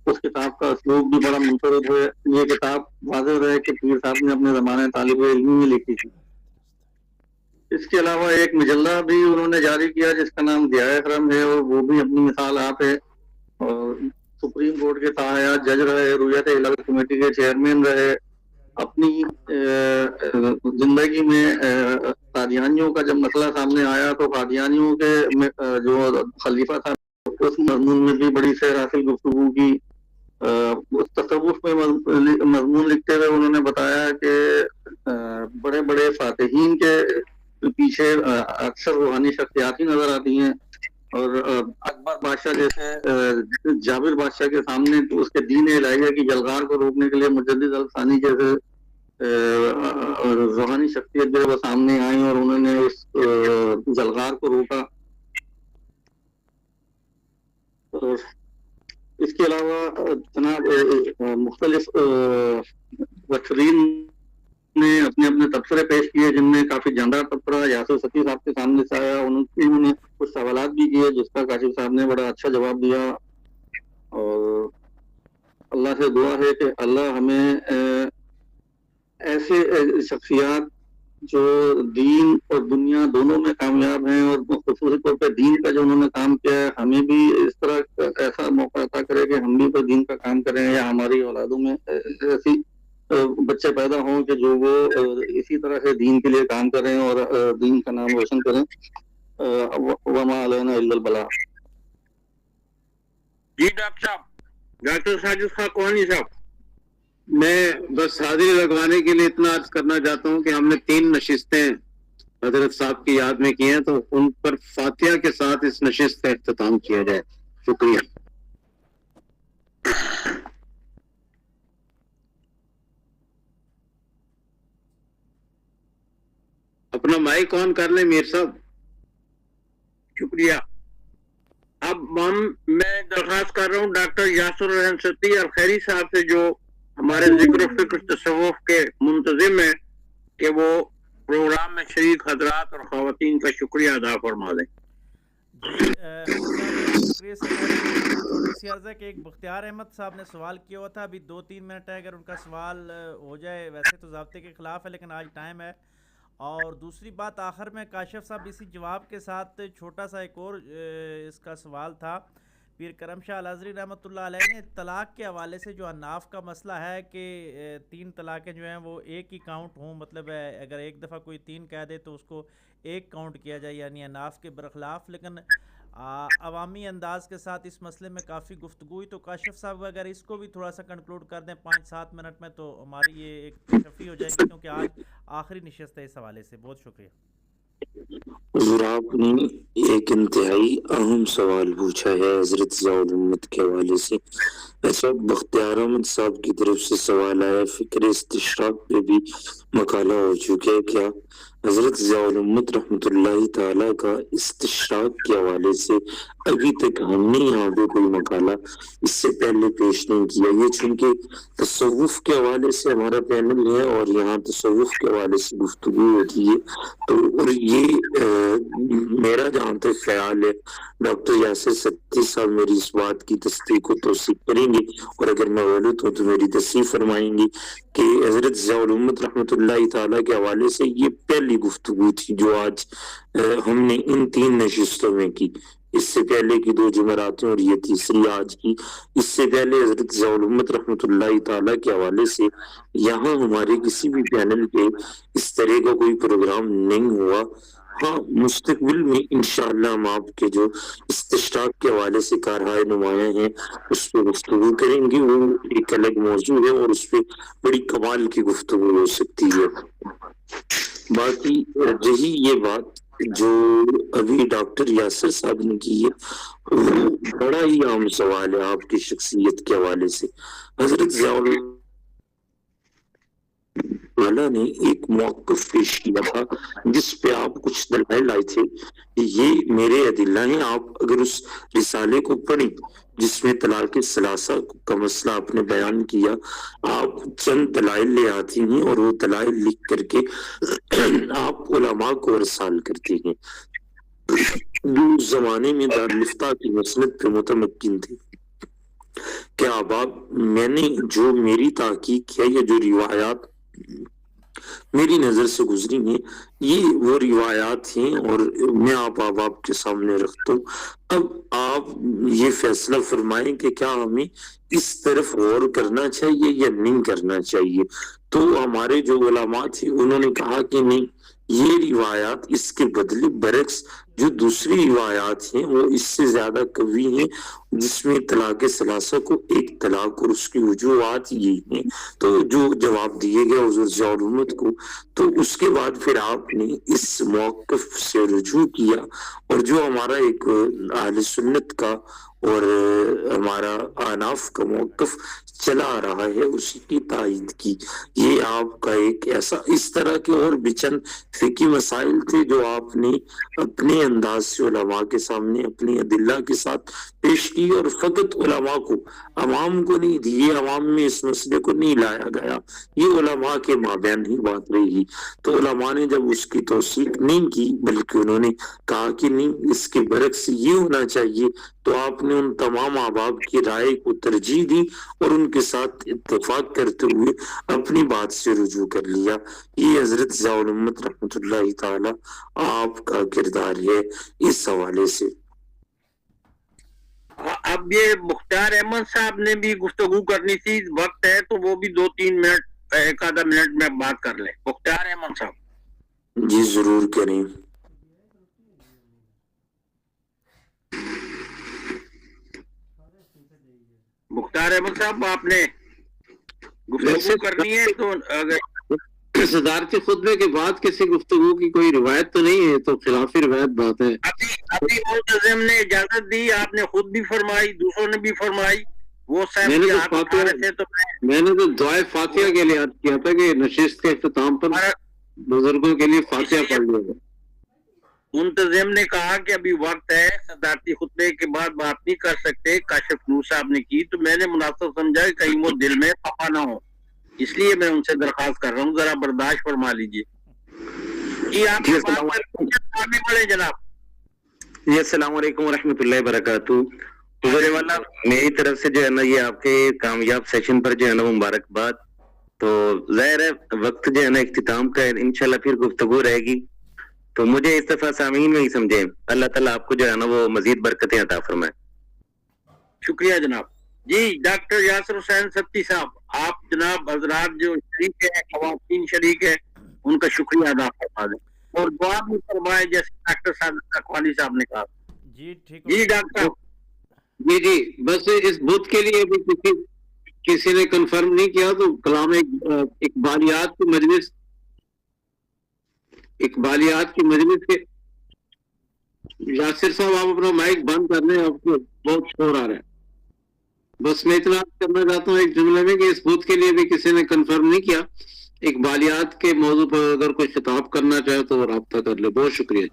S8: اس کتاب کا اسلوب بھی بڑا منفرد ہے. یہ کتاب واضح ہے کہ پیر صاحب نے اپنے زمانے طالب علم میں لکھی تھی. اس کے علاوہ ایک مجلہ بھی انہوں نے جاری کیا جس کا نام ضیاء اکرم ہے اور وہ بھی اپنی مثال آپ ہے. اور سپریم کورٹ کے سایہ جج رہے, رویت ہلال کمیٹی کے چیئرمین رہے. اپنی زندگی میں قادیانیوں کا جب مسئلہ سامنے آیا تو قادیانیوں کے جو خلیفہ تھا اس مضمون میں بھی بڑی سیر حاصل گفتگو کی. اس تصوف میں مضمون لکھتے ہوئے انہوں نے بتایا کہ بڑے بڑے فاتحین کے پیچھے اکثر روحانی شخصیات ہی نظر آتی ہیں اور اکبر بادشاہ جیسے جابر بادشاہ کے سامنے تو اس کے دین الہیہ کی جلغار کو روکنے کے لیے مجدد الثانی جیسے روحانی شخصیت جو ہے وہ سامنے آئی اور انہوں نے اس جلغار کو روکا. اس کے علاوہ جناب مختلف مفسرین نے اپنے اپنے تبصرے پیش کیے جن میں کافی جاندار تبصرہ یاسر ستی صاحب کے سامنے سے آیا. انہوں نے کچھ سوالات بھی کیے جس کا کاشف صاحب نے بڑا اچھا جواب دیا. اور اللہ سے دعا ہے کہ اللہ ہمیں ایسے شخصیات جو دین اور دنیا دونوں میں کامیاب ہیں اور خصوصی طور پہ دین کا جو انہوں نے کام کیا ہے ہمیں بھی اس طرح ایسا موقع عطا کرے کہ ہم بھی کوئی دین کا کام کریں یا ہماری اولادوں میں ایسی بچے پیدا ہوں کہ جو وہ اسی طرح سے دین کے لیے کام کریں اور دین کا نام روشن کریں. وما علینا الا البلاغ.
S2: جی ڈاکٹر صاحب, ڈاکٹر ساجد خان کوہانی صاحب.
S9: میں بس حاضری لگوانے کے لیے اتنا عرض کرنا چاہتا ہوں کہ ہم نے 3 نشستیں حضرت صاحب کی یاد میں کی ہیں تو ان پر فاتحہ کے ساتھ اس نشست کا اختتام کیا جائے. شکریہ. اپنا مائک آن کر لیں میر صاحب.
S2: شکریہ. اب میں درخواست کر رہا ہوں ڈاکٹر یاسر حسین ستی الخیری صاحب سے جو ہمارے ذکر و فکر تصوف کے منتظم ہیں کہ وہ پروگرام میں شریک حضرات اور خواتین کا شکریہ ادا فرما دیں.
S3: شکریہ چھوٹی سی عرض ہے کہ ایک بختیار احمد صاحب نے سوال کیا ہوا تھا. ابھی 2-3 منٹ ہے, اگر ان کا سوال ہو جائے. ویسے تو ضابطے کے خلاف ہے لیکن آج ٹائم ہے. اور دوسری بات آخر میں کاشف صاحب اسی جواب کے ساتھ چھوٹا سا ایک اور اس کا سوال تھا. پیر کرم شاہ الازہری رحمۃ اللہ علیہ نے طلاق کے حوالے سے جو اناف کا مسئلہ ہے کہ 3 طلاقیں جو ہیں وہ ایک ہی کاؤنٹ ہوں, مطلب اگر ایک دفعہ کوئی 3 کہہ دے تو اس کو ایک کاؤنٹ کیا جائے, یعنی اناف کے برخلاف. لیکن عوامی انداز کے ساتھ اس مسئلے میں کافی گفتگو ہوئی. تو کاشف صاحب اگر اس کو بھی تھوڑا سا کنکلوڈ کر دیں 5-7 منٹ میں تو ہماری یہ ایک تشفی ہو جائے گی, کیونکہ آج آخری نشست ہے اس حوالے سے. بہت شکریہ.
S1: حضور آپ نے ایک انتہائی اہم سوال پوچھا ہے حضرت ضیاء الامت کے حوالے سے. ایسا بختیار احمد صاحب کی طرف سے سوال آیا, فکر استشراق پہ بھی مقالہ ہو چکا ہے. کیا حضرت ضیاء الامت رحمۃ اللہ تعالی کا استشراق کے حوالے سے ابھی تک ہم نے یہاں پہ کوئی مقالہ اس سے پہلے پیش نہیں کیا. یہ چونکہ تصوف کے حوالے سے ہمارا پینل ہے اور یہاں تصوف کے حوالے سے گفتگو ہوتی ہے، تو اور یہ میرا جہاں تک خیال ہے ڈاکٹر یاسر ستی صاحب میری اس بات کی تصدیق و توثیق کریں گے، اور اگر میں غلط ہوں تو میری تصحیح فرمائیں گے کہ حضرت ضیاء الامت رحمۃ اللہ تعالیٰ کے حوالے سے یہ پہلی گفتگو تھی جو آج ہم نے ان 3 نشستوں میں کی. اس سے پہلے کی 2 جمعراتیں اور یہ تیسری آج کی. اس سے پہلے حضرت ضیاء الامت رحمۃ اللہ تعالیٰ کے حوالے سے یہاں ہمارے کسی بھی پینل پہ اس طرح کا کوئی پروگرام نہیں ہوا. ہاں مستقبل میں انشاءاللہ ہم آپ کے جو استشراق کے حوالے سے کارہائے نمایاں ہیں اس پہ گفتگو کریں گے. وہ ایک الگ موضوع ہے اور اس پہ بڑی کمال کی گفتگو ہو سکتی ہے. باقی رہی یہ بات جو ابھی ڈاکٹر یاسر صاحب نے کی ہے، وہ بڑا ہی عام سوال ہے آپ کی شخصیت کے حوالے سے. حضرت ضیاء اللہ نے ایک موقف پیش کیا تھا جس پہ آپ کچھ دلائل آئے تھے کہ یہ میرے ادلہ ہیں. آپ اگر اس رسالے کو پڑھیں جس میں طلاق ثلاثہ کا مسئلہ آپ نے بیان کیا، آپ چند دلائل لے آتی ہیں اور وہ دلائل لکھ کر کے آپ علماء کو ارسال کرتے ہیں جو اس زمانے میں دارالفتہ کی مسند پہ متمکن تھے. کیا آپ میں نے جو میری تحقیق ہے یا جو روایات میری نظر سے گزری ہیں یہ وہ روایات ہیں اور میں آپ کے سامنے رکھتا ہوں. اب آپ یہ فیصلہ فرمائیں کہ کیا ہمیں اس طرف غور کرنا چاہیے یا نہیں کرنا چاہیے. تو ہمارے جو علماء تھے انہوں نے کہا کہ نہیں، یہ روایات اس کے بدلے برعکس جو دوسری روایات ہیں وہ اس سے زیادہ قوی ہیں جس میں طلاق ثلاثہ کو ایک طلاق اور اس کی وجوہات یہی ہیں. تو جو جواب دیے گئے حضور ضیاء الامت کو، تو اس کے بعد پھر آپ نے اس موقف سے رجوع کیا اور جو ہمارا ایک اہل سنت کا اور ہمارا آناف کا موقف چلا آ رہا ہے اسی کی تائید کی. یہ آپ کا ایک ایسا اس طرح کے اور بھی چند فقہی مسائل تھے جو آپ نے اپنے انداز سے علماء کے سامنے اپنی ادلہ کے ساتھ پیش کی اور فقط علماء کو، عوام کو نہیں دی. یہ عوام میں اس مسئلے کو نہیں لایا گیا، یہ علماء کے مابین ہی بات رہی. تو علماء نے جب اس کی توثیق نہیں کی بلکہ انہوں نے کہا کہ نہیں اس کے برعکس یہ ہونا چاہیے، تو آپ نے ان تمام احباب کی رائے کو ترجیح دی اور ان کے ساتھ اتفاق کرتے ہوئے اپنی بات سے رجوع کر لیا. یہ حضرت ضیاء الامت رحمۃ اللہ تعالی آپ کا کردار ہے اس حوالے سے.
S2: اب یہ مختار احمد صاحب نے بھی گفتگو کرنی تھی، وقت ہے تو وہ بھی 2-3 منٹ، ایک آدھا منٹ میں بات کر لیں. مختار احمد صاحب
S1: جی ضرور کریں.
S2: مختار احمد صاحب آپ نے گفتگو کرنی ہے تو اگر
S9: صدارتی خطبے کے بعد کسی گفتگو کی کوئی روایت تو نہیں ہے، تو خلافی روایت بات ہے.
S2: ابھی منتظم نے اجازت دی، آپ نے خود بھی فرمائی، دوسروں نے بھی فرمائی. وہ صاحب
S9: میں نے تو دعائے فاتحہ کے لیے یاد کیا تھا کہ نشست کے اختتام پر بزرگوں کے لیے فاتحہ پڑھ لیا جائے.
S2: منتظم نے کہا کہ ابھی وقت ہے، صدارتی خطبے کے بعد بات نہیں کر سکتے. کاشف نور صاحب نے کی تو میں نے مناسب سمجھا کہ کہیں وہ دل میں خفا نہ ہو، اس لیے میں ان سے درخواست کر رہا ہوں ذرا برداشت فرما لیجیے. جی آپ جناب.
S10: جی السلام علیکم ورحمۃ اللہ وبرکاتہ. حضور والا میری طرف سے جو ہے نا یہ آپ کے کامیاب سیشن پر جو ہے نا مبارکباد. تو ظاہر ہے وقت جو ہے نا اختتام کا ہے، انشاءاللہ پھر گفتگو رہے گی. تو مجھے اس دفعہ سامعین میں ہی سمجھیں. اللہ تعالیٰ آپ کو جو ہے نا وہ مزید برکتیں عطا فرمائے.
S2: شکریہ جناب. جی ڈاکٹر یاسر حسین ستی صاحب، آپ جناب حضرات جو شریک ہیں، خواتین شریک ہیں، ان کا شکریہ ادا فرما دیں اور دعا بھی فرمائے جیسے ڈاکٹر صادق اقبالی صاحب نے کہا.
S3: جی ٹھیک.
S2: جی ڈاکٹر.
S9: جی بس اس بدھ کے لیے بھی کسی نے کنفرم نہیں کیا تو کلام اقبالیات کی مجلس کے یاسر صاحب آپ اپنا مائک بند کر لیں، آپ کو بہت شور آ رہا ہے. بس میں اتنا کرنا چاہتا ہوں ایک جملے میں کہ اس بدھ کے لیے بھی کسی نے کنفرم نہیں کیا اقبالیات کے موضوع پر اگر کوئی خطاب کرنا چاہے تو وہ رابطہ کر لے. بہت شکریہ.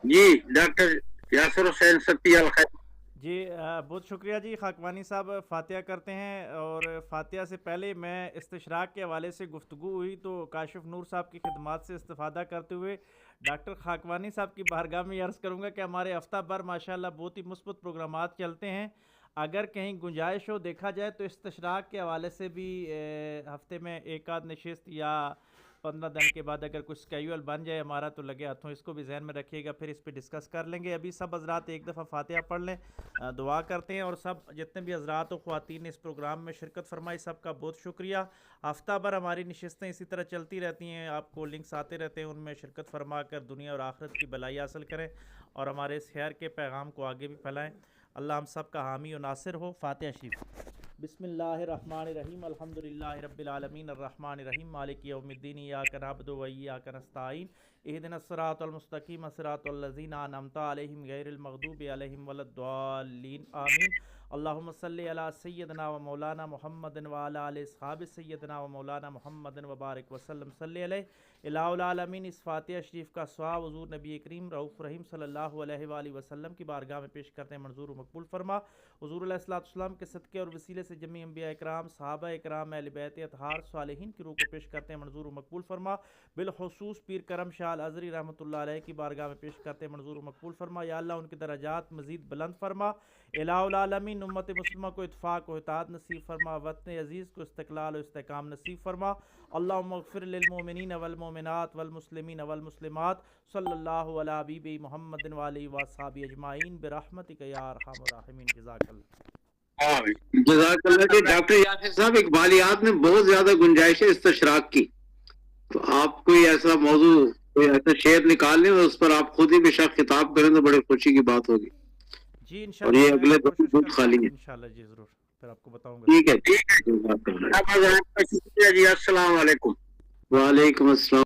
S2: جی ڈاکٹر یاسر حسین ستی الخیر.
S3: جی بہت شکریہ جی. خاکوانی صاحب فاتحہ کرتے ہیں، اور فاتحہ سے پہلے میں استشراق کے حوالے سے گفتگو ہوئی تو کاشف نور صاحب کی خدمات سے استفادہ کرتے ہوئے ڈاکٹر خاکوانی صاحب کی بارگاہ میں عرض کروں گا کہ ہمارے ہفتہ بھر ماشاءاللہ بہت ہی مثبت پروگرامات چلتے ہیں. اگر کہیں گنجائش ہو دیکھا جائے تو استشراق کے حوالے سے بھی ہفتے میں ایک آدھ نشست یا 15 دن کے بعد اگر کچھ اسکیجول بن جائے ہمارا تو لگے ہاتھوں. اس کو بھی ذہن میں رکھیے گا، پھر اس پہ ڈسکس کر لیں گے. ابھی سب حضرات ایک دفعہ فاتحہ پڑھ لیں، دعا کرتے ہیں، اور سب جتنے بھی حضرات و خواتین نے اس پروگرام میں شرکت فرمائی سب کا بہت شکریہ. ہفتہ بھر ہماری نشستیں اسی طرح چلتی رہتی ہیں، آپ کو لنکس آتے رہتے ہیں، ان میں شرکت فرما کر دنیا اور آخرت کی بھلائی حاصل کریں اور ہمارے اس خیر کے پیغام کو آگے بھی پھیلائیں. اللہ ہم سب کا حامی و ناصر ہو. فاتحہ شریف. بسم اللہ الرحمن الرحیم. الحمدللہ رب العالمین الرحمن الرحیم مالک یوم الدین. ایاک نعبد و ایاک نستعین. اہدنا الصراط المستقیم صراط الذین انعمت علیہم غیر المغضوب علیہم ولا الضالین آمین. اللہم صلی علی سیدنا و مولانا محمد وعلی آل اصحاب سیدنا و مولانا محمد وبارک وسلم صلی علیہ. الہ العالمین اس فاتحہ شریف کا ثواب حضور نبی کریم رؤوف رحیم صلی اللہ علیہ وآلہ وسلم کی بارگاہ میں پیش کرتے ہیں، منظور و مقبول فرما. حضور علیہ الصلوۃ والسلام کے صدقے اور وسیلے سے جمیع انبیاء اکرام، صحابہ اکرام، اہل بیت اطہار، صالحین کی روح کو پیش کرتے ہیں، منظور و مقبول فرما. بالخصوص پیر کرم شاہ الازہری رحمۃ اللہ علیہ کی بارگاہ میں پیش کرتے ہیں، منظور و مقبول فرما. یا اللہ ان کی درجات مزید بلند فرما. الہ العالمین امت مسلمہ کو اتفاق و اتحاد نصیب فرما، وطن عزیز کو استقلال و استحکام نصیب فرما. اللہم اغفر للمؤمنین والمؤمنات والمسلمین والمسلمات. صلی اللہ علی حبیب محمد وآلہ وصحبہ اجمعین برحمتک یا ارحم الراحمین. جزاک اللہ.
S9: جزاک اللہ. کہ ڈاکٹر یاسر صاحب اقبالیات میں بہت زیادہ گنجائش ہے استشراق کی، تو آپ کوئی ایسا موضوع، کوئی ایسا شعر نکال لیں اور اس پر آپ خود ہی بے شک خطاب کریں تو بڑے خوشی کی بات ہوگی.
S3: جی
S9: اور
S3: انشاءاللہ
S9: یہ اگلے دن خالی ہے.
S3: انشاءاللہ جی ضرور پھر آپ کو بتاؤں گا.
S9: ٹھیک ہے.
S2: شکریہ جی. السلام علیکم.
S9: وعلیکم السلام.